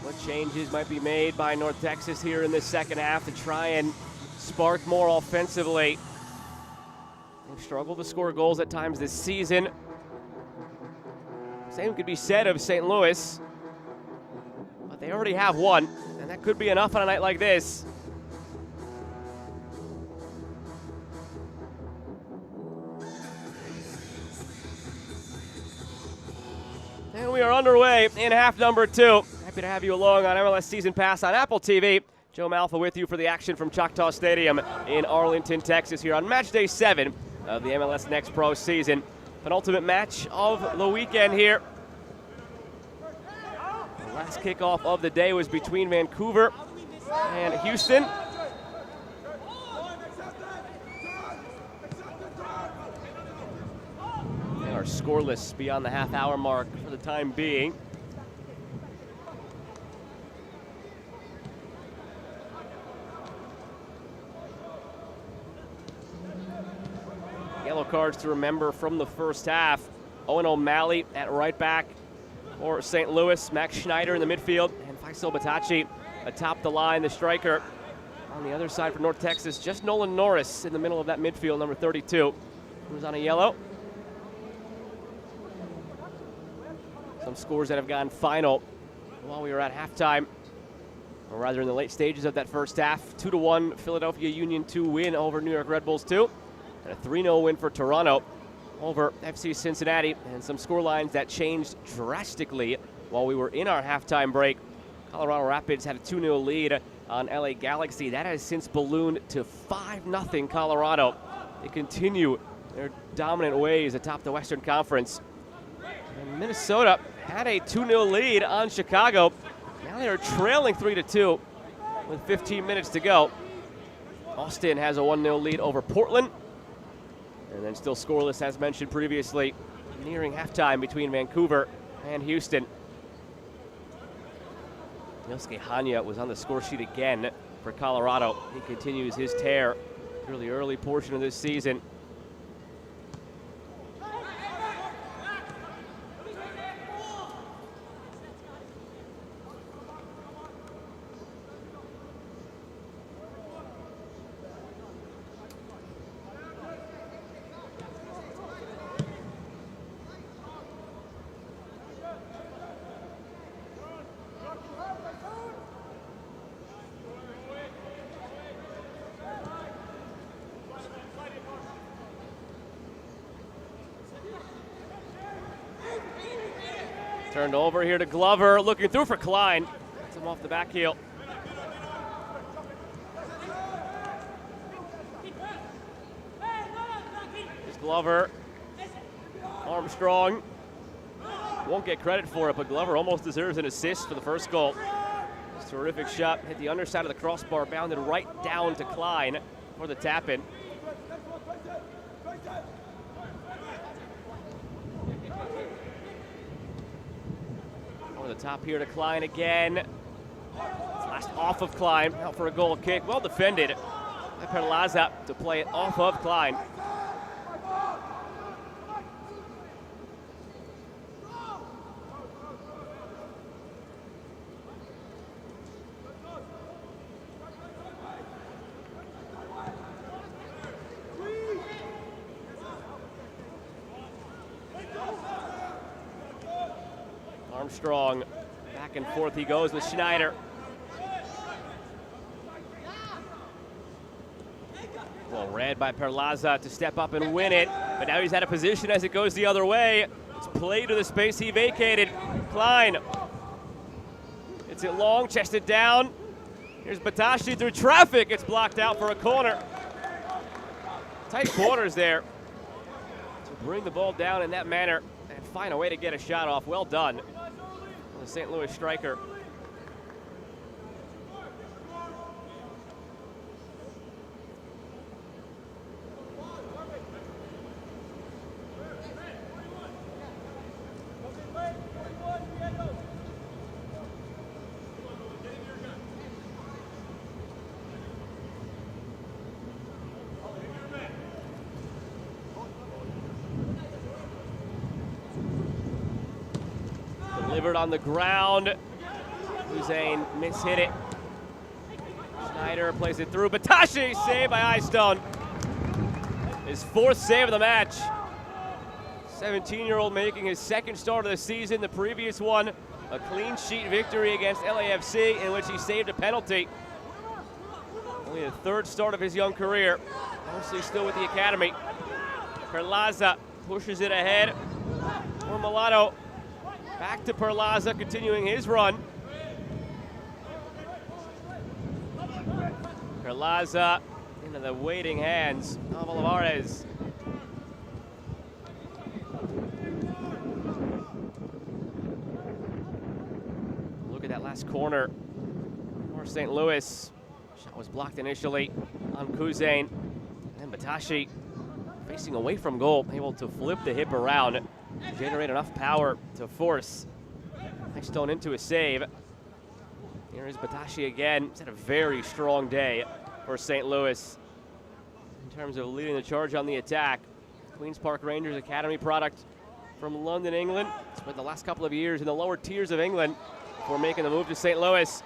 Speaker 1: What changes might be made by North Texas here in this second half to try and spark more offensively? They've struggled to score goals at times this season. Same could be said of St. Louis, but they already have 1, and that could be enough on a night like this. And we are underway in half number 2. Happy to have you along on MLS Season Pass on Apple TV. Joe Malfa with you for the action from Choctaw Stadium in Arlington, Texas, here on match day 7 of the MLS Next Pro season. Penultimate match of the weekend here. The last kickoff of the day was between Vancouver and Houston. They are scoreless beyond the half-hour mark for the time being. Yellow cards to remember from the first half. Owen O'Malley at right back for St. Louis. Max Schneider in the midfield. And Faisal Batachi atop the line, the striker. On the other side for North Texas, just Nolan Norris in the middle of that midfield, number 32, who's on a yellow. Some scores that have gone final while we were at halftime, or rather in the late stages of that first half. 2-1 Philadelphia Union 2 win over New York Red Bulls 2. And a 3-0 win for Toronto over FC Cincinnati. And some score lines that changed drastically while we were in our halftime break. Colorado Rapids had a 2-0 lead on LA Galaxy. That has since ballooned to 5-0 Colorado. They continue their dominant ways atop the Western Conference. And Minnesota had a 2-0 lead on Chicago. Now they are trailing 3-2 with 15 minutes to go. Austin has a 1-0 lead over Portland. And then still scoreless, as mentioned previously, nearing halftime between Vancouver and Houston. Yosuke Hanya was on the score sheet again for Colorado. He continues his tear through the early portion of this season. Turned over here to Glover, looking through for Klein. Gets him off the back heel. Here's Glover. Armstrong. Won't get credit for it, but Glover almost deserves an assist for the first goal. It's a terrific shot. Hit the underside of the crossbar, bounded right down to Klein for the tap-in. Over the top here to Klein again. Last off of Klein, out for a goal kick. Well defended by Perlaza to play it off of Klein. Armstrong, back and forth he goes with Schneider. Well read by Perlaza to step up and win it, but now he's out of position as it goes the other way. It's played to the space he vacated. Klein. It's it long, chested down. Here's Batashi through traffic. It's blocked out for a corner. Tight quarters there to bring the ball down in that manner and find a way to get a shot off. Well done. The St. Louis striker. Delivered on the ground. Hussein mishit it. Schneider plays it through. Batashi saved by Eyestone. His fourth save of the match. 17-year-old making his second start of the season. The previous one, a clean sheet victory against LAFC in which he saved a penalty. Only the third start of his young career. Mostly still with the academy. Perlaza pushes it ahead. For Milano. Back to Perlaza, continuing his run. Perlaza into the waiting hands of Olivares. Look at that last corner for St. Louis. Shot was blocked initially on Kuzain. And Batashi facing away from goal, able to flip the hip around. Generate enough power to force Stone into a save. Here is Batashi again. He's had a very strong day for St. Louis in terms of leading the charge on the attack. Queen's Park Rangers Academy product from London, England. Spent the last couple of years in the lower tiers of England before making the move to St. Louis.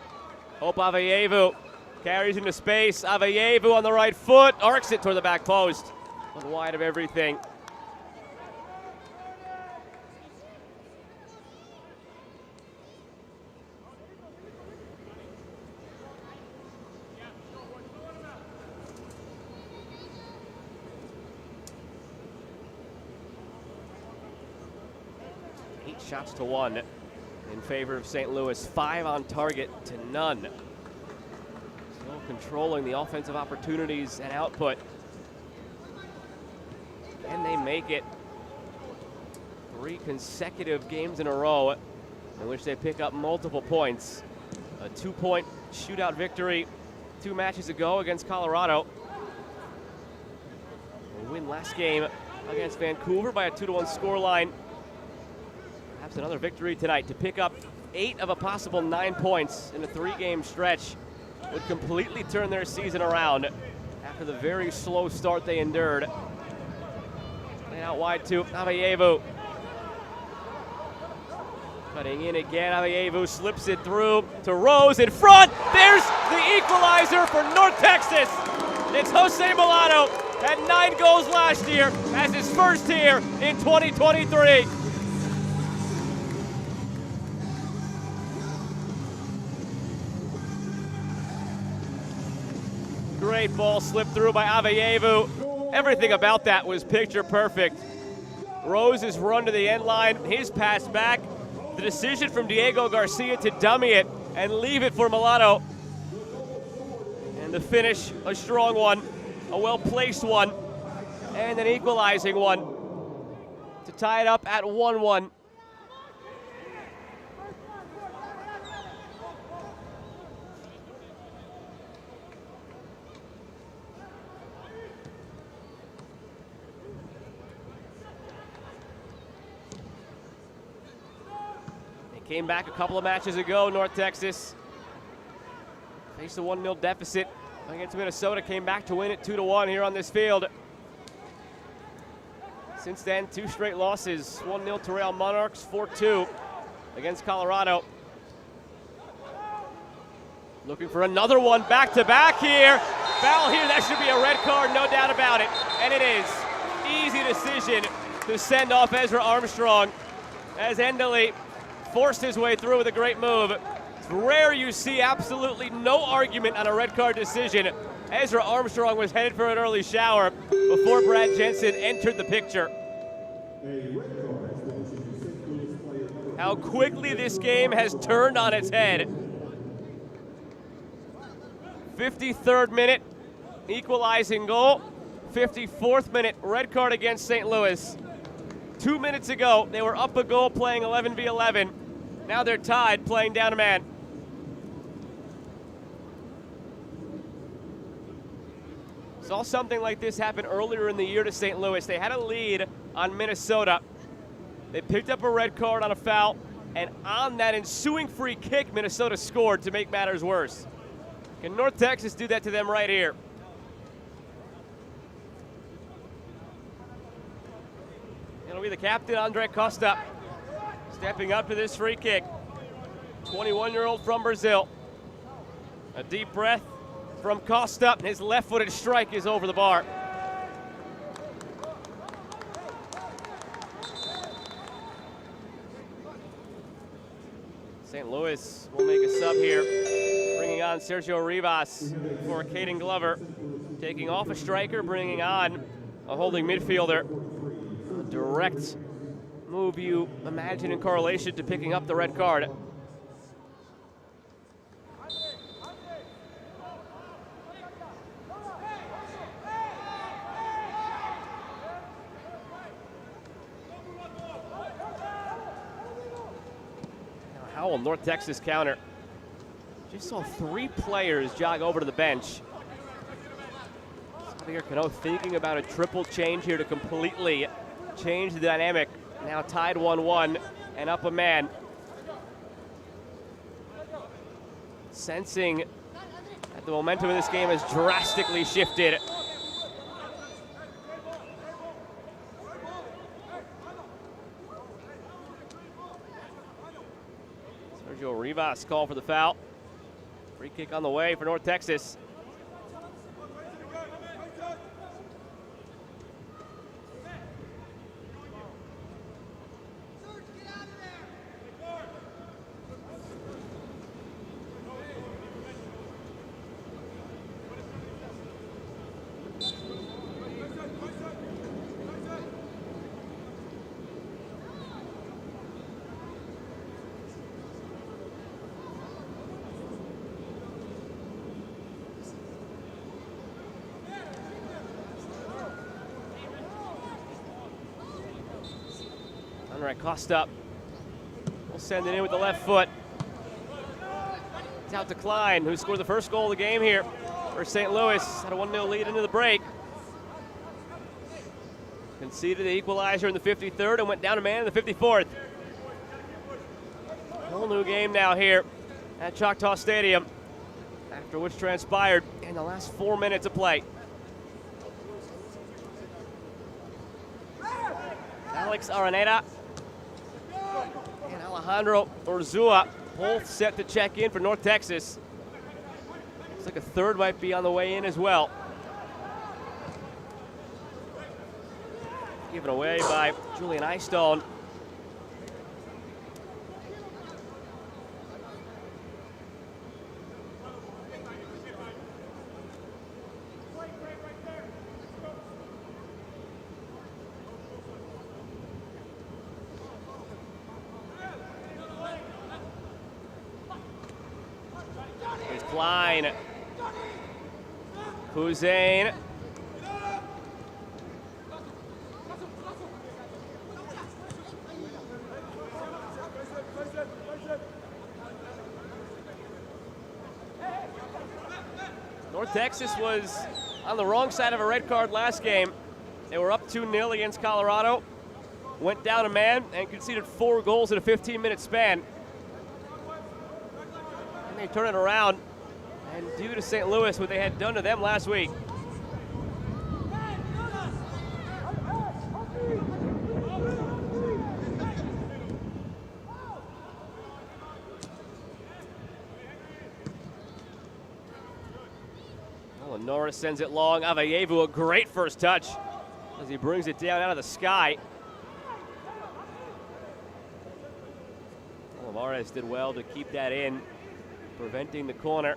Speaker 1: Hope Aveyevu carries into space. Aveyevu on the right foot, arcs it toward the back post, but wide of everything. Shots to one in favor of St. Louis. 5 on target to none. Still controlling the offensive opportunities and output. Can they make it 3 consecutive games in a row in which they pick up multiple points? A 2-point shootout victory 2 matches ago against Colorado. A win last game against Vancouver by a 2-1 scoreline. Perhaps another victory tonight to pick up 8 of a possible 9 points in a 3-game stretch. Would completely turn their season around after the very slow start they endured. Playing out wide to Aveyevu. Cutting in again, Aveyevu slips it through to Rose in front. There's the equalizer for North Texas. It's Jose Milano. Had 9 goals last year, has his first here in 2023. Great ball slipped through by Aveyevu. Everything about that was picture perfect. Rose's run to the end line, his pass back, the The decision from Diego Garcia to dummy it and leave it for Milano. And the finish, a strong one, a well-placed one, and an equalizing one to tie it up at 1-1. Came back a couple of matches ago, North Texas. Faced a 1-0 deficit against Minnesota, came back to win it 2-1 here on this field. Since then, 2 straight losses, 1-0 to Real Monarchs, 4-2 against Colorado. Looking for another one back-to-back here. Foul here, that should be a red card, no doubt about it. And it is. Easy decision to send off Ezra Armstrong as Endley forced his way through with a great move. It's rare you see absolutely no argument on a red card decision. Ezra Armstrong was headed for an early shower before Brad Jensen entered the picture. How quickly this game has turned on its head. 53rd minute, equalizing goal. 54th minute, red card against St. Louis. 2 minutes ago, they were up a goal playing 11v11. Now they're tied, playing down a man. Saw something like this happen earlier in the year to St. Louis. They had a lead on Minnesota. They picked up a red card on a foul, and on that ensuing free kick, Minnesota scored to make matters worse. Can North Texas do that to them right here? It'll be the captain, Andre Costa, stepping up to this free kick. 21-year-old from Brazil. A deep breath from Costa, and his left-footed strike is over the bar. St. Louis will make a sub here, bringing on Sergio Rivas for Caden Glover. Taking off a striker, bringing on a holding midfielder. A direct move you imagine in correlation to picking up the red card. How will North Texas counter? Just saw 3 players jog over to the bench. Xavier Cano thinking about a triple change here to completely change the dynamic. Now tied 1-1 and up a man. Sensing that the momentum of this game has drastically shifted. Sergio Rivas call for the foul. Free kick on the way for North Texas. Costa will send it in with the left foot. It's out to Klein, who scored the first goal of the game here for St. Louis. Had a 1-0 lead into the break. Conceded the equalizer in the 53rd and went down a man in the 54th. Whole new game now here at Choctaw Stadium, after which transpired in the last 4 minutes of play. Alex Araneda and Alejandro Urzua both set to check in for North Texas. Looks like a third might be on the way in as well. Given away by Julian Eystone. Klein. Hussein. North Texas was on the wrong side of a red card last game. They were up 2-0 against Colorado. Went down a man and conceded 4 goals in a 15-minute span. And they turn it around and do to St. Louis what they had done to them last week. Norris sends it long. Avayevu, a great first touch as he brings it down out of the sky. Alvarez did well to keep that in, preventing the corner.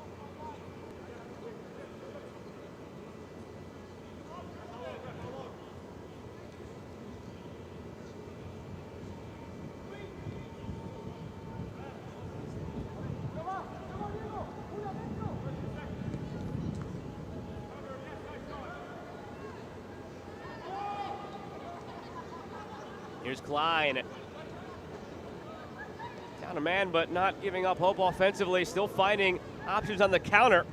Speaker 1: Here's Klein. Down a man, but not giving up hope offensively. Still finding options on the counter.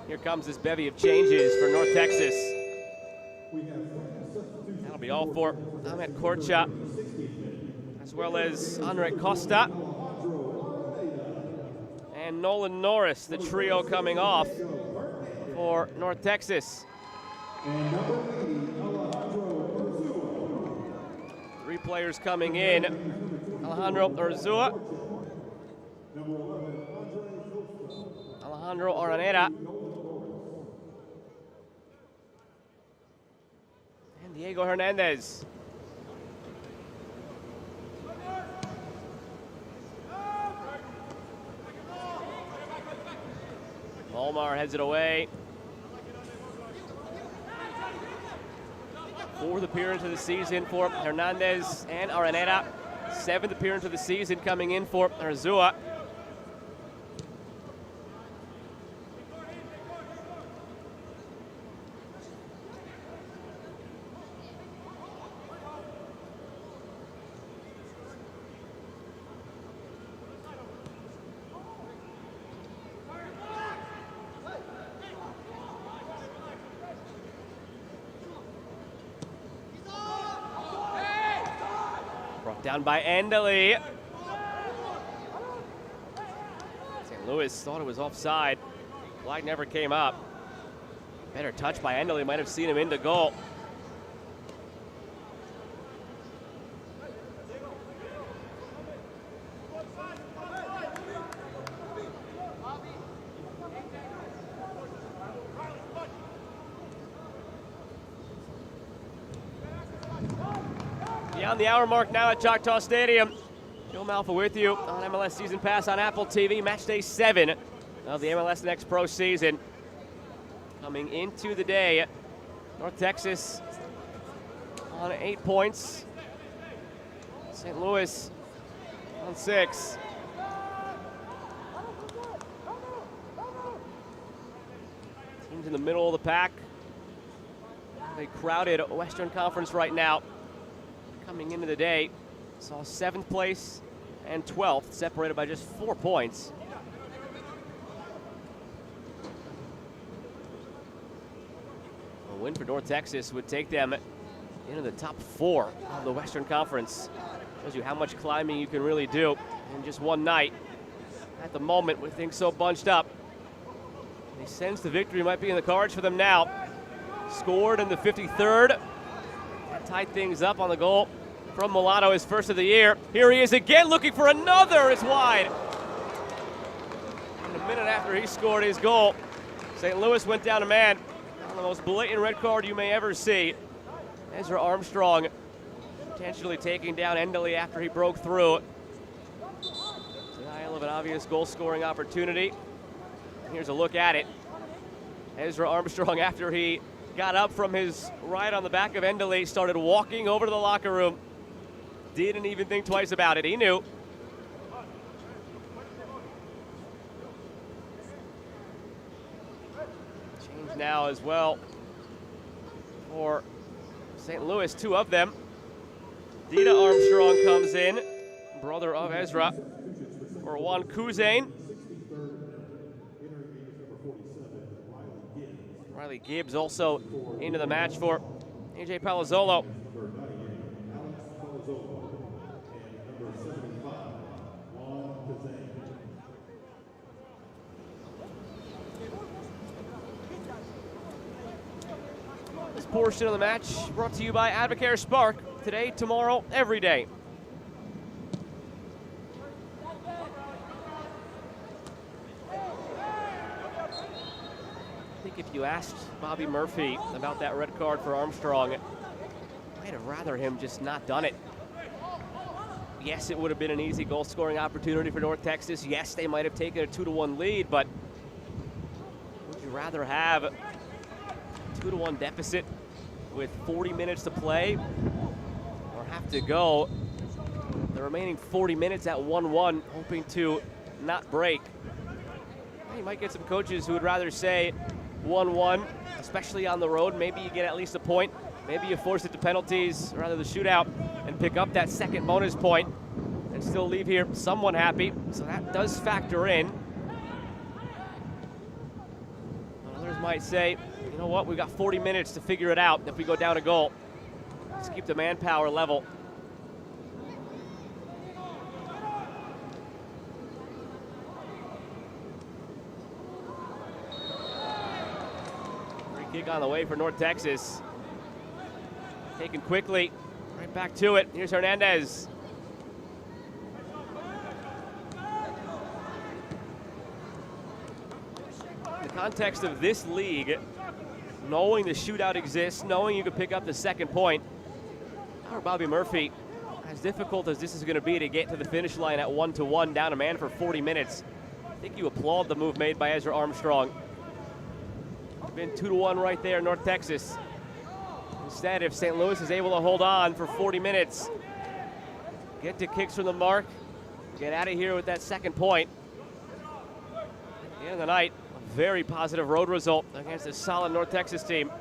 Speaker 1: Here comes this bevy of changes for North Texas. That'll be all for Ahmet Korcha, as well as Andre Costa and Nolan Norris, the trio coming off for North Texas. 3 players coming in. Alejandro Urzua, Alejandro Araneda, and Diego Hernandez. Volmar heads it away. 4th appearance of the season for Hernandez and Araneda. 7th appearance of the season coming in for Urzua. Down by Endely. St. Louis thought it was offside. Flag never came up. Better touch by Endely, might have seen him into goal. Beyond the hour mark now at Choctaw Stadium. Joe Malfa with you on MLS Season Pass on Apple TV. Match day 7 of the MLS Next Pro season. Coming into the day, North Texas on 8 points. St. Louis on 6. Teams in the middle of the pack. A crowded Western Conference right now. Coming into the day, saw 7th place and 12th, separated by just 4 points. A win for North Texas would take them into the top 4 of the Western Conference. Shows you how much climbing you can really do in just one night. At the moment, with things so bunched up, they sense the victory might be in the cards for them now. Scored in the 53rd. Tied things up on the goal from Mulatto, his first of the year. Here he is again looking for another. It's wide. And a minute after he scored his goal, St. Louis went down a man on the most blatant red card you may ever see. Ezra Armstrong intentionally taking down Endely after he broke through. Denial of an obvious goal-scoring opportunity. Here's a look at it. Ezra Armstrong, after he got up from his ride on the back of Endele, started walking over to the locker room. Didn't even think twice about it. He knew. Change now as well for St. Louis, 2 of them. Dita Armstrong comes in, brother of Ezra, for Juan Kuzain. Riley Gibbs also into the match for AJ Palazzolo. This portion of the match brought to you by Advocare Spark. Today, tomorrow, every day. I think if you asked Bobby Murphy about that red card for Armstrong, I'd have rather him just not done it. Yes, it would have been an easy goal-scoring opportunity for North Texas. Yes, they might have taken a 2-1 lead, but would you rather have a 2-1 deficit with 40 minutes to play, or have to go the remaining 40 minutes at 1-1, hoping to not break? You might get some coaches who would rather say 1-1, especially on the road. Maybe you get at least a point. Maybe you force it to penalties, or rather the shootout, and pick up that second bonus point and still leave here somewhat happy. So that does factor in. Others might say, you know what, we've got 40 minutes to figure it out if we go down a goal. Let's keep the manpower level. Free kick on the way for North Texas. Taken quickly, right back to it. Here's Hernandez. In the context of this league, knowing the shootout exists, knowing you can pick up the second point, for Bobby Murphy, as difficult as this is going to be to get to the finish line at 1-1 down a man for 40 minutes, I think you applaud the move made by Ezra Armstrong. Been 2-1 right there, North Texas. Instead, if St. Louis is able to hold on for 40 minutes, get to kicks from the mark, get out of here with that second point. At the end of the night, a very positive road result against a solid North Texas team.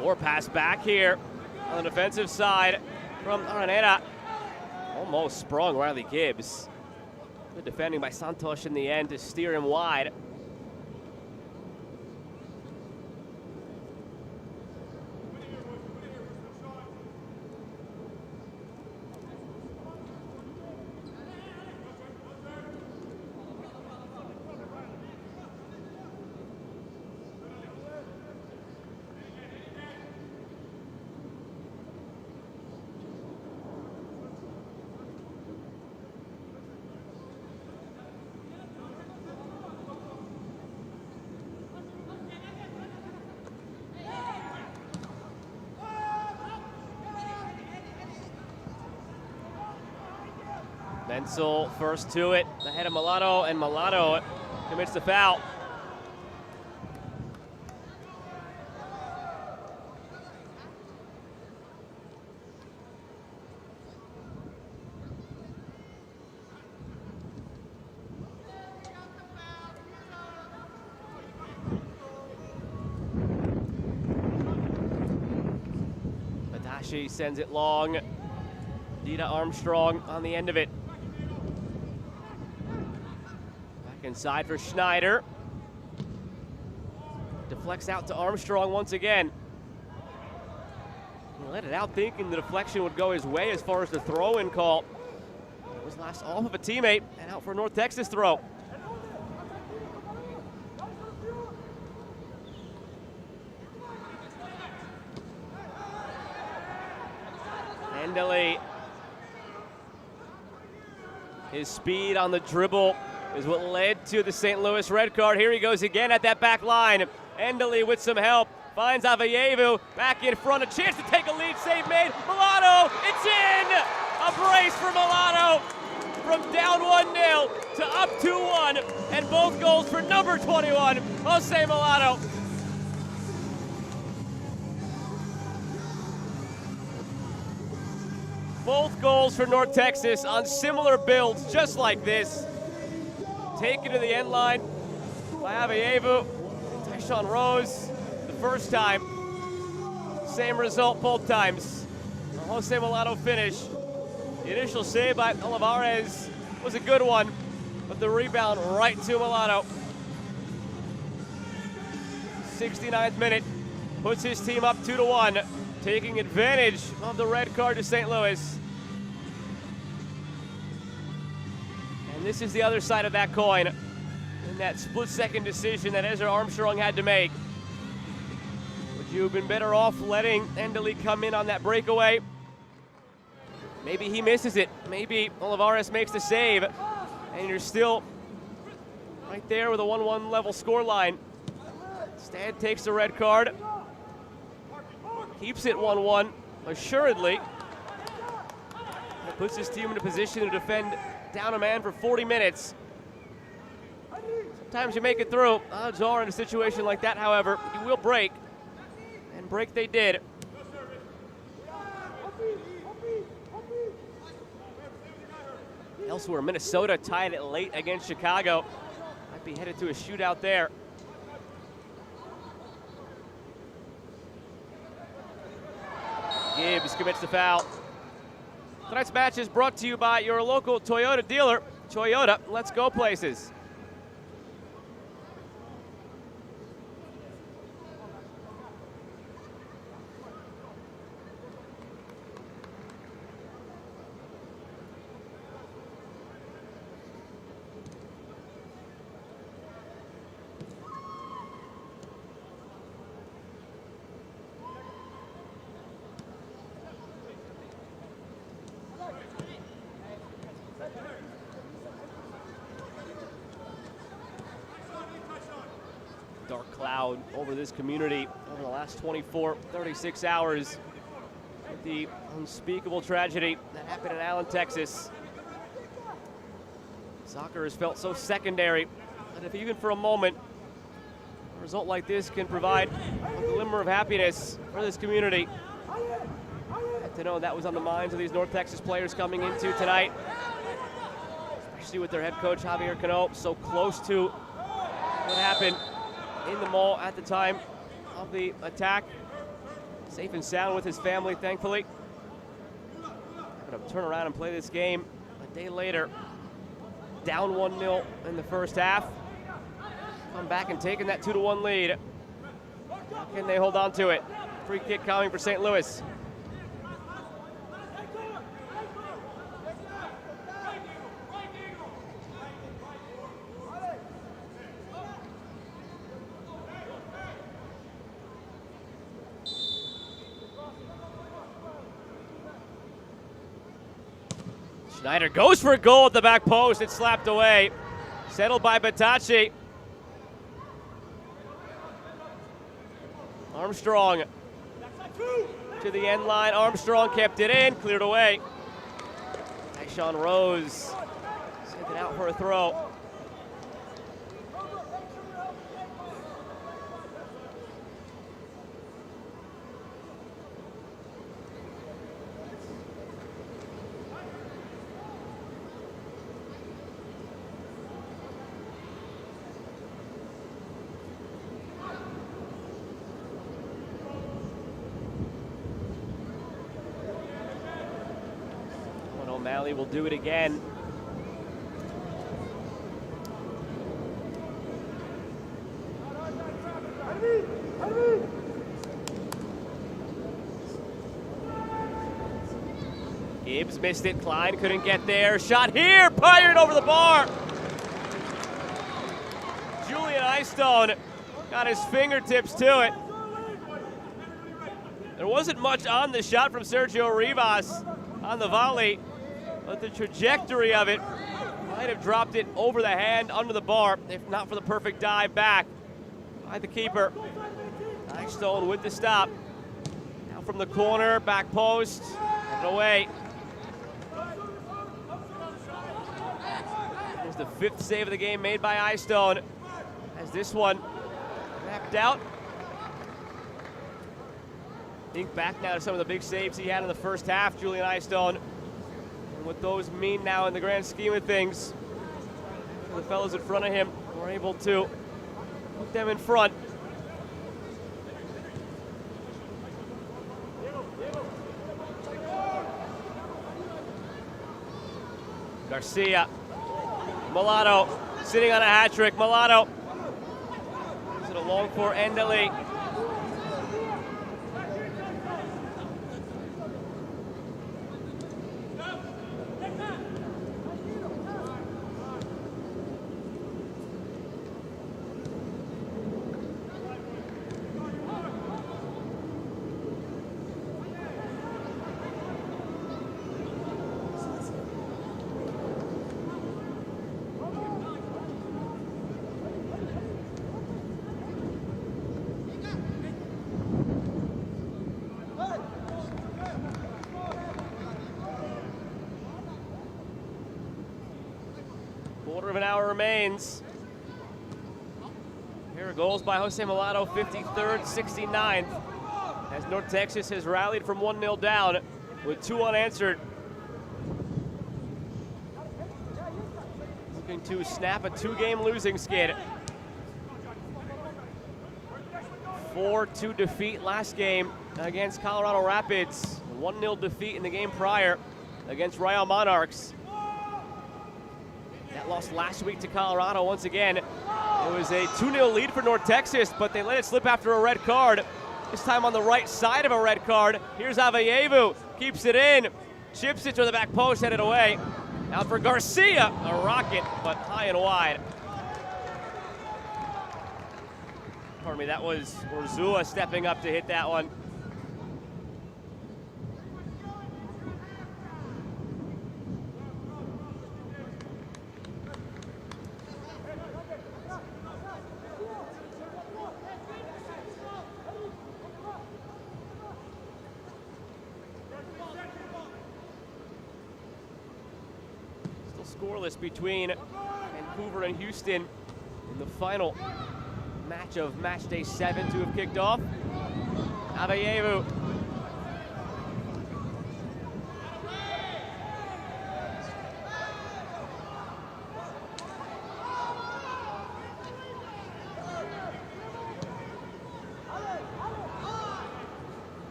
Speaker 1: More pass back here on the defensive side from Araneta. Almost sprung Riley Gibbs. Good defending by Santos in the end to steer him wide. Menzel first to it, ahead of Mulatto, and Mulatto commits the foul. Badashi sends it long. Dita Armstrong on the end of it. Inside for Schneider. Deflects out to Armstrong once again. let it out thinking the deflection would go his way as far as the throw-in call. It was last off of a teammate and out for North Texas throw. Endele. His speed on the dribble is what led to the St. Louis red card. Here he goes again at that back line. Endele with some help. Finds Avayevu back in front. A chance to take a lead. Save made. Milano. It's in. A brace for Milano. From down 1-0 to up 2-1. And both goals for number 21, Jose Milano. Both goals for North Texas on similar builds, just like this. Taken to the end line by Avayevu. Tyshawn Rose, the first time. Same result both times. A Jose Milano finish. The initial save by Olivares was a good one, but the rebound right to Milano. 69th minute puts his team up 2-1. Taking advantage of the red card to St. Louis. And this is the other side of that coin. In that split-second decision that Ezra Armstrong had to make. Would you have been better off letting Endele come in on that breakaway? Maybe he misses it. Maybe Olivares makes the save. And you're still right there with a 1-1 level score line. Instead takes the red card. Keeps it 1-1, assuredly. And puts his team in a position to defend down a man for 40 minutes. Sometimes you make it through. Odds are in a situation like that, however, you will break. And break they did. Elsewhere, Minnesota tied it late against Chicago. Might be headed to a shootout there. Gibbs commits the foul. Tonight's match is brought to you by your local Toyota dealer. Toyota, let's go places. Dark cloud over this community over the last 24, 36 hours. With the unspeakable tragedy that happened in Allen, Texas. Soccer has felt so secondary that if even for a moment, a result like this can provide a glimmer of happiness for this community. To know that was on the minds of these North Texas players coming into tonight. Especially with their head coach, Javier Cano, so close to what happened in the mall at the time of the attack. Safe and sound with his family, thankfully. Going to turn around and play this game a day later. Down 1-0 in the first half. Come back and taking that 2-1 lead. How can they hold on to it? Free kick coming for St. Louis. Schneider goes for a goal at the back post. It's slapped away. Settled by Batacci. Armstrong to the end line. Armstrong kept it in, cleared away. Tyshawn Rose sent it out for a throw. O'Malley will do it again. Gibbs missed it. Klein couldn't get there. Shot here. Fired over the bar. Julian Eystone got his fingertips to it. There wasn't much on the shot from Sergio Rivas on the volley, but the trajectory of it might have dropped it over the hand under the bar, if not for the perfect dive back by the keeper. Eystone with the stop. Now from the corner, back post, and away. There's the 5th save of the game made by Eystone. As this one wrapped out. Think back now to some of the big saves he had in the first half, Julian Eystone, and what those mean now in the grand scheme of things. The fellows in front of him were able to put them in front. Garcia, Mulatto sitting on a hat trick. Mulatto is it along for Endeli. Quarter of an hour remains. Here are goals by Jose Mulatto, 53rd, 69th. As North Texas has rallied from 1-0 down with 2 unanswered. Looking to snap a 2-game losing skid. 4-2 defeat last game against Colorado Rapids. A 1-0 defeat in the game prior against Royal Monarchs. That lost last week to Colorado once again. It was a 2-0 lead for North Texas, but they let it slip after a red card. This time on the right side of a red card. Here's Aveyevu, keeps it in, chips it to the back post, headed away. Now for Garcia, a rocket, but high and wide. Pardon me, that was Urzua stepping up to hit that one. Scoreless between Vancouver and Houston in the final match of match day 7 to have kicked off. Aveyevu.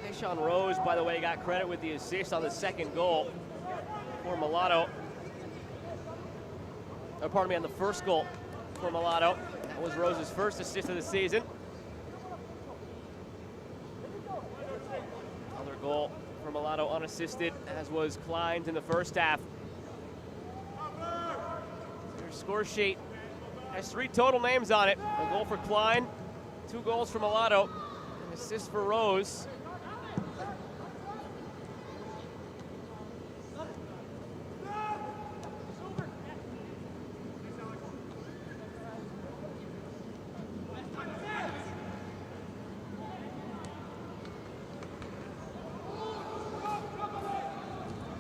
Speaker 1: Deshaun Rose, by the way, got credit with the assist on the second goal for Mulatto. Or pardon me, on the first goal for Mulatto. That was Rose's first assist of the season. Another goal for Mulatto unassisted, as was Klein's in the first half. Their score sheet has 3 total names on it. A goal for Klein, 2 goals for Mulatto, an assist for Rose.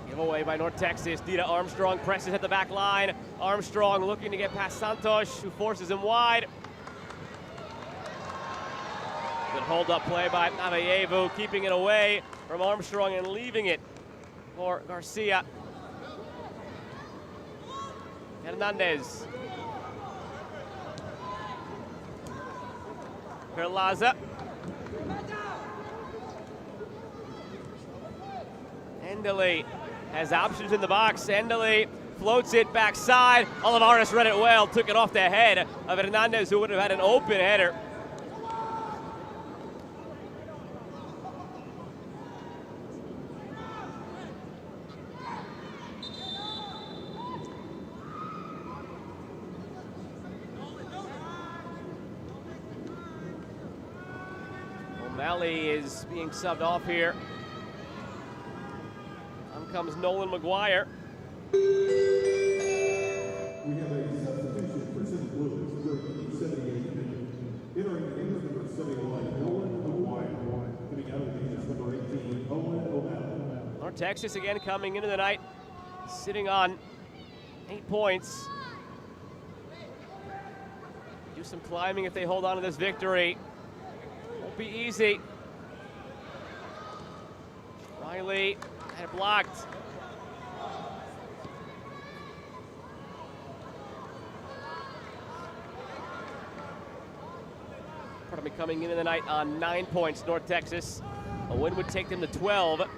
Speaker 1: Giveaway by North Texas. Dita Armstrong presses at the back line. Armstrong looking to get past Santos, who forces him wide. Good hold-up play by Aveyevu, keeping it away from Armstrong and leaving it for Garcia. Hernandez. Perlaza. Endeli has options in the box. Endeli floats it backside. Olivares read it well, took it off the head of Hernandez, who would have had an open header. O'Malley is being subbed off here. On comes Nolan McGuire.
Speaker 2: We have a substitution for St. Louis during the 78th minute. Entering the game is number 71, Nolan McGuire. Coming out of the game is number 18, Owen O'Malley.
Speaker 1: North Texas again coming into the night, sitting on 8 points. Do some climbing if they hold on to this victory. Won't be easy. Riley had it blocked. Pardon me, coming into the night on 9 points, North Texas. A win would take them to 12. It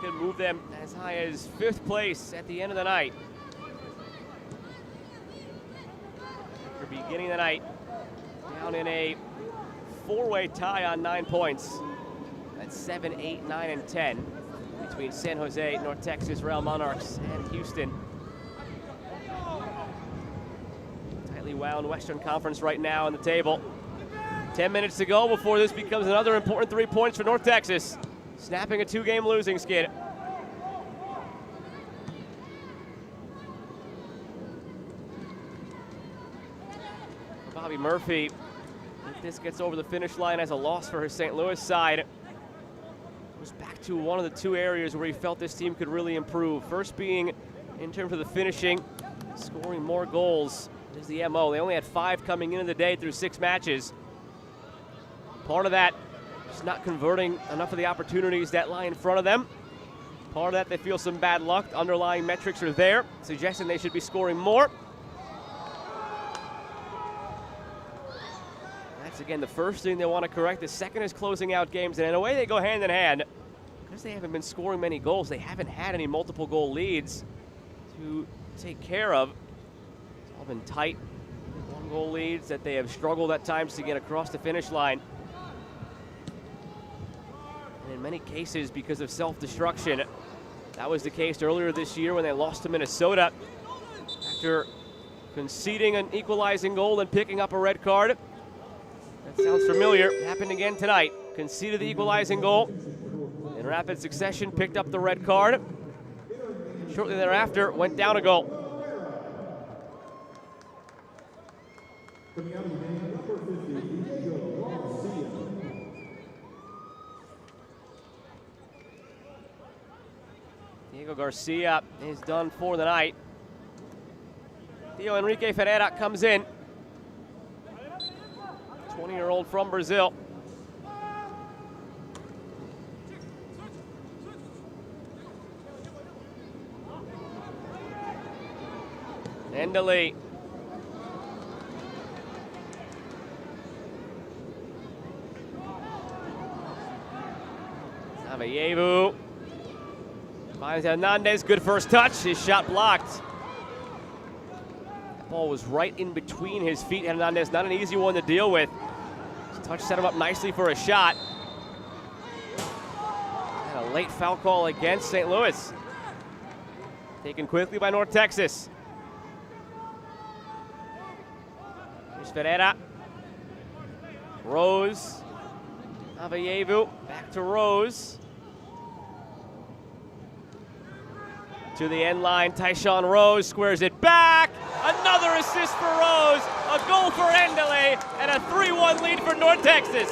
Speaker 1: could move them as high as 5th place at the end of the night. After beginning the night down in a 4-way tie on 9 points. That's 7, 8, 9, and 10 between San Jose, North Texas, Real Monarchs, and Houston. Tightly wound Western Conference right now on the table. 10 minutes to go before this becomes another important 3 points for North Texas, snapping a 2-game losing skid. Bobby Murphy, if this gets over the finish line as a loss for her St. Louis side, goes back to one of the 2 areas where he felt this team could really improve. First being in terms of the finishing, scoring more goals is the MO. They only had 5 coming into the day through 6 matches. Part of that, just not converting enough of the opportunities that lie in front of them. Part of that, they feel some bad luck. Underlying metrics are there, suggesting they should be scoring more. That's, again, the first thing they want to correct. The second is closing out games, and in a way they go hand in hand. Because they haven't been scoring many goals, they haven't had any multiple goal leads to take care of. It's all been tight 1-goal leads that they have struggled at times to get across the finish line. And in many cases, because of self-destruction. That was the case earlier this year when they lost to Minnesota after conceding an equalizing goal and picking up a red card. That sounds familiar. Happened again tonight. Conceded the equalizing goal. In rapid succession, picked up the red card. Shortly thereafter, went down a goal.
Speaker 2: Coming out of the game, number 50,
Speaker 1: Diego Garcia is done for the night. Theo Enrique Ferreira comes in. 20-year-old from Brazil. Endele. Savayevu. Finds Hernandez, good first touch. His shot blocked. That ball was right in between his feet. Hernandez, not an easy one to deal with. His touch set him up nicely for a shot. And a late foul call against St. Louis. Taken quickly by North Texas. Here's Ferreira. Rose. Avayevu, back to Rose. To the end line, Tyshawn Rose squares it back. Another assist for Rose, a goal for Endele, and a 3-1 lead for North Texas.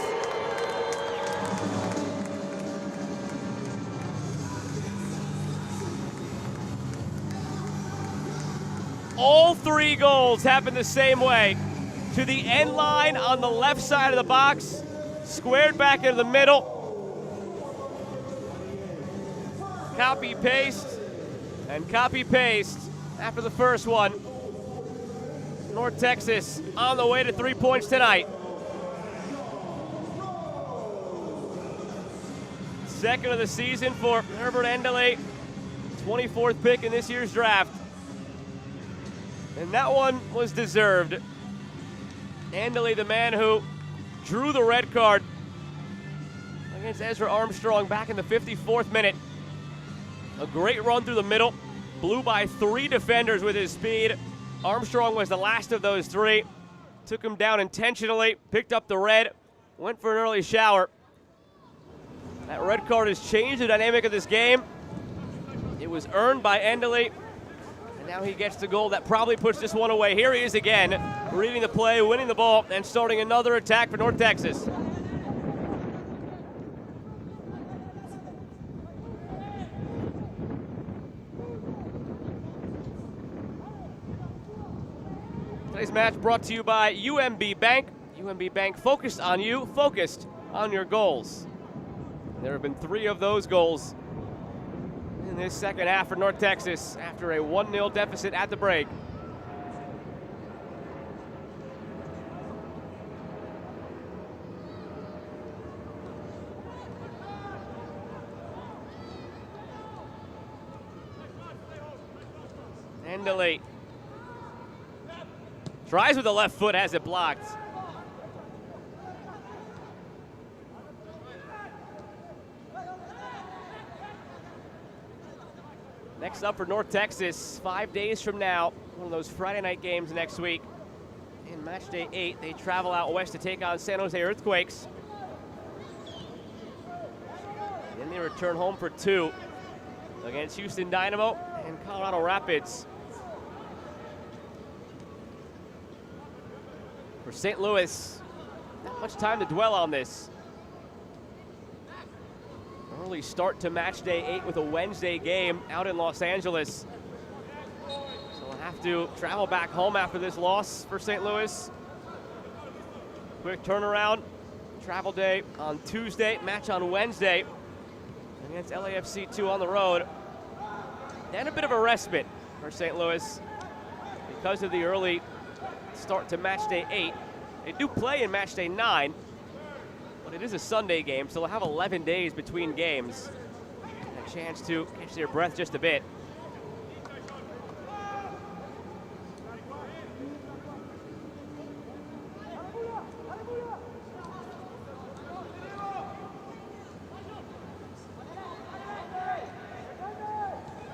Speaker 1: All 3 goals happened the same way. To the end line on the left side of the box, squared back into the middle. Copy, paste. And copy-paste after the first one. North Texas on the way to 3 points tonight. Second of the season for Herbert Endele, 24th pick in this year's draft. And that one was deserved. Endele, the man who drew the red card against Ezra Armstrong back in the 54th minute. A great run through the middle, blew by 3 defenders with his speed. Armstrong was the last of those 3. Took him down intentionally, picked up the red, went for an early shower. That red card has changed the dynamic of this game. It was earned by Endley, and now he gets the goal that probably puts this one away. Here he is again, reading the play, winning the ball, and starting another attack for North Texas. Today's match brought to you by UMB Bank. UMB Bank focused on you, focused on your goals. There have been 3 of those goals in this second half for North Texas after a 1-0 deficit at the break. Endley tries with the left foot, has it blocked. Next up for North Texas, 5 days from now, one of those Friday night games next week. In match day 8, they travel out west to take on San Jose Earthquakes. Then they return home for 2 against Houston Dynamo and Colorado Rapids. For St. Louis, not much time to dwell on this. Early start to match day 8 with a Wednesday game out in Los Angeles. So we'll have to travel back home after this loss for St. Louis. Quick turnaround, travel day on Tuesday, match on Wednesday against LAFC2 on the road. Then a bit of a respite for St. Louis because of the early start to match day 8. They do play in match day 9, but it is a Sunday game, so they'll have 11 days between games. And a chance to catch their breath just a bit.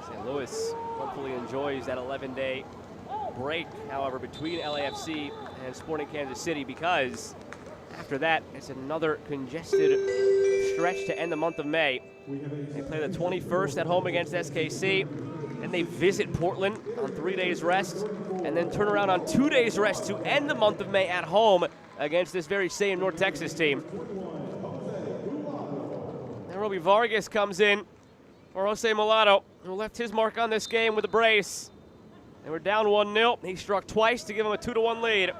Speaker 1: St. Louis hopefully enjoys that 11-day break, however, between LAFC and Sporting Kansas City, because after that, it's another congested stretch to end the month of May. They play the 21st at home against SKC, then they visit Portland on 3 days rest, and then turn around on 2 days rest to end the month of May at home against this very same North Texas team. Then Roby Vargas comes in for Jose Mulatto, who left his mark on this game with a brace. And we're down 1-0. He struck twice to give him a 2-1 lead.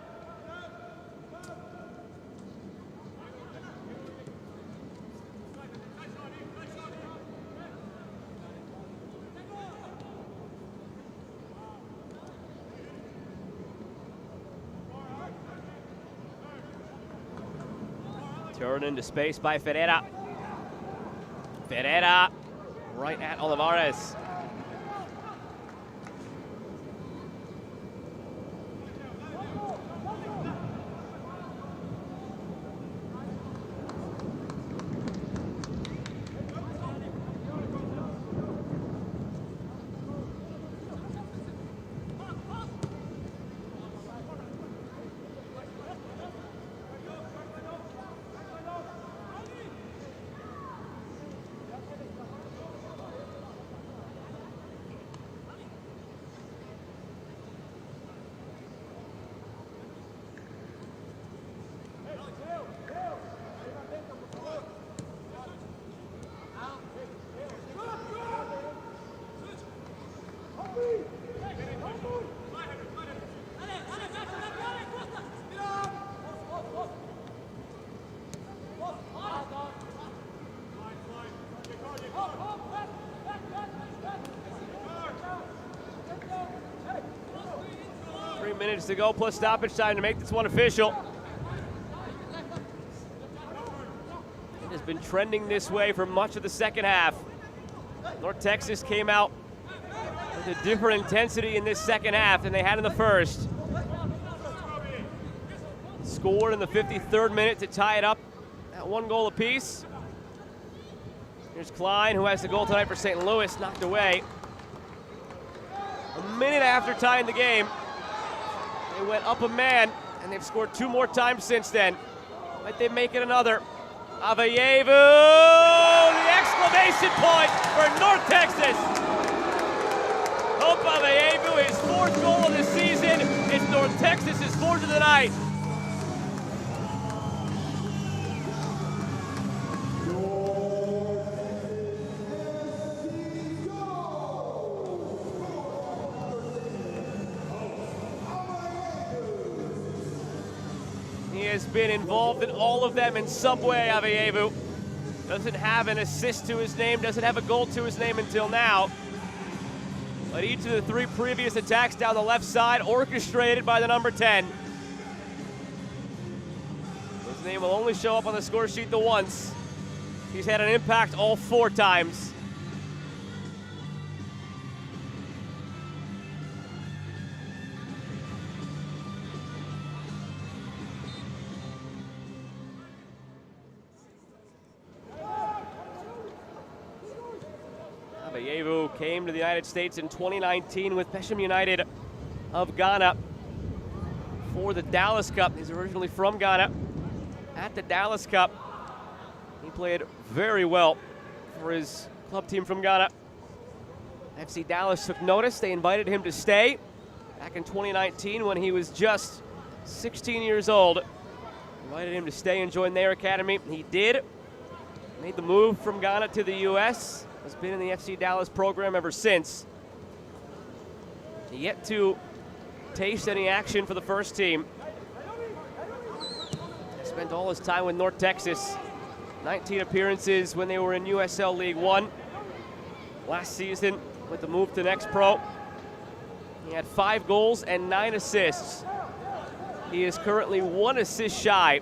Speaker 1: Turned into space by Ferreira. Ferreira right at Olivares. Minutes to go plus stoppage time to make this one official. It has been trending this way for much of the second half. North Texas came out with a different intensity in this second half than they had in the first. Scored in the 53rd minute to tie it up at 1 goal apiece. Here's Klein, who has the goal tonight for St. Louis, knocked away. A minute after tying the game, they went up a man, and they've scored 2 more times since then. Might they make it another? Avayevu, the exclamation point for North Texas. Hope Avayevu, his 4th goal of the season. It's North Texas' 4th of the night. He has been involved in all of them in some way, Avayevu. Doesn't have an assist to his name, doesn't have a goal to his name until now. But each of the 3 previous attacks down the left side orchestrated by the number 10. His name will only show up on the score sheet the once. He's had an impact all 4 times. Avayevu came to the United States in 2019 with Pesham United of Ghana for the Dallas Cup. He's originally from Ghana. At the Dallas Cup, he played very well for his club team from Ghana. FC Dallas took notice. They invited him to stay back in 2019 when he was just 16 years old. Invited him to stay and join their academy. He did. Made the move from Ghana to the U.S. Has been in the FC Dallas program ever since. Yet to taste any action for the first team. Spent all his time with North Texas. 19 appearances when they were in USL League One. Last season with the move to Next Pro. He had 5 goals and 9 assists. He is currently 1 assist shy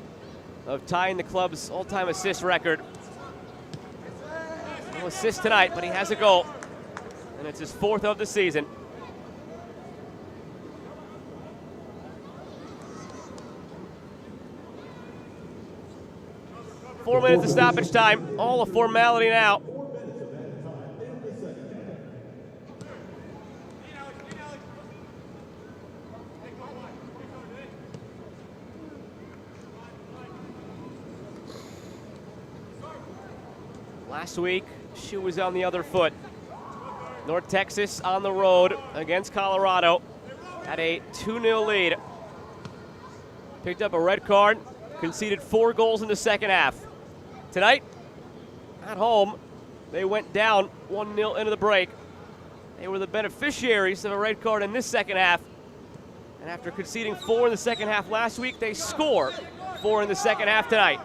Speaker 1: of tying the club's all-time assist record. No assist tonight, but he has a goal, and it's his 4th of the season. Four minutes of stoppage time, all a formality now. Last week, shoe was on the other foot. North Texas on the road against Colorado had a 2-0 lead. Picked up a red card, conceded 4 goals in the second half. Tonight, at home, they went down 1-0 into the break. They were the beneficiaries of a red card in this second half. And after conceding 4 in the second half last week, they score 4 in the second half tonight.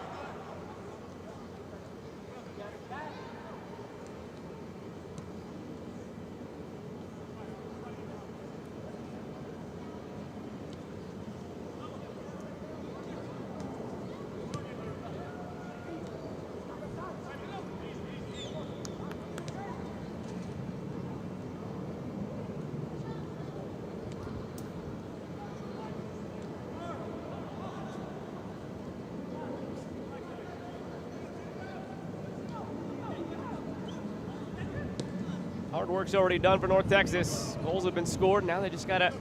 Speaker 1: Hard work's already done for North Texas. Goals have been scored. Now they just got to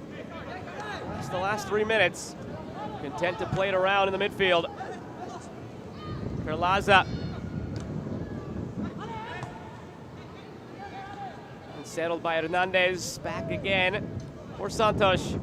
Speaker 1: last the last 3 minutes. Content to play it around in the midfield. Perlaza. And settled by Hernandez. Back again for Santos.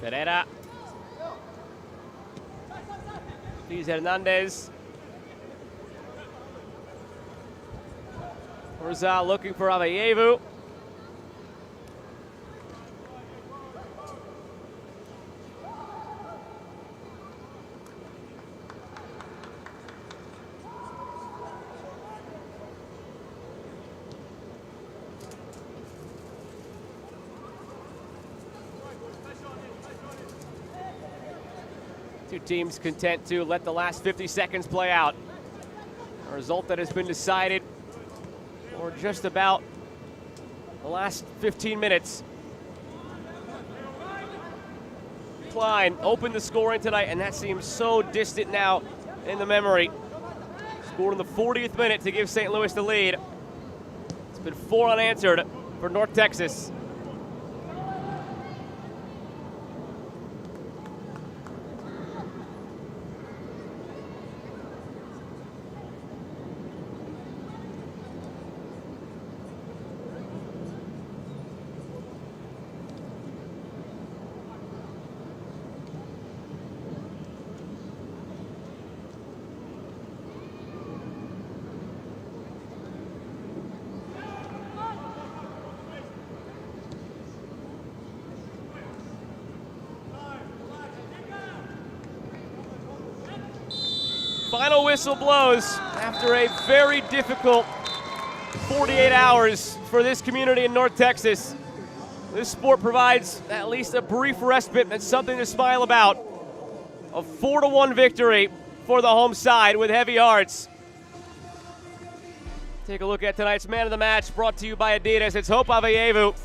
Speaker 1: Pereira. Luis Hernandez. Rizal looking for Avayevu. Two teams content to let the last 50 seconds play out. A result that has been decided for just about the last 15 minutes. Klein opened the scoring tonight, and that seems so distant now in the memory. Scored in the 40th minute to give St. Louis the lead. It's been 4 unanswered for North Texas. Final whistle blows after a very difficult 48 hours for this community in North Texas. This sport provides at least a brief respite and something to smile about. A 4-1 victory for the home side with heavy hearts. Take a look at tonight's man of the match, brought to you by Adidas. It's Hope Avayevu.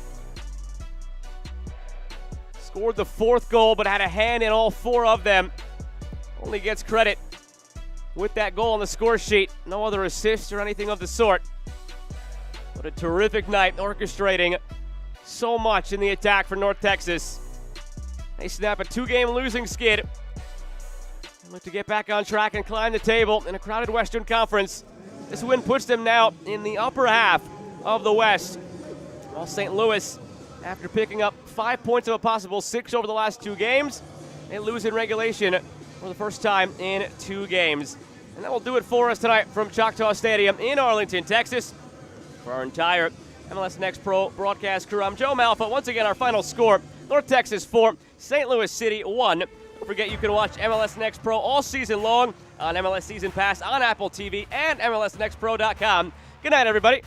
Speaker 1: Scored the 4th goal, but had a hand in all 4 of them. Only gets credit with that goal on the score sheet. No other assists or anything of the sort. What a terrific night, orchestrating so much in the attack for North Texas. They snap a 2-game losing skid and look to get back on track and climb the table in a crowded Western Conference. This win puts them now in the upper half of the West. While St. Louis, after picking up 5 points of a possible 6 over the last 2 games, they lose in regulation for the first time in 2 games. And that will do it for us tonight from Choctaw Stadium in Arlington, Texas. For our entire MLS Next Pro broadcast crew, I'm Joe Malfa. Once again, our final score, North Texas 4, St. Louis City 1. Don't forget you can watch MLS Next Pro all season long on MLS Season Pass on Apple TV and MLSNextPro.com. Good night, everybody.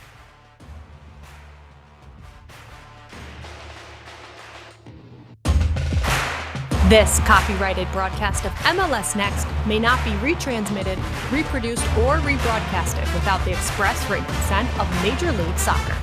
Speaker 11: This copyrighted broadcast of MLS Next may not be retransmitted, reproduced, or rebroadcasted without the express written consent of Major League Soccer.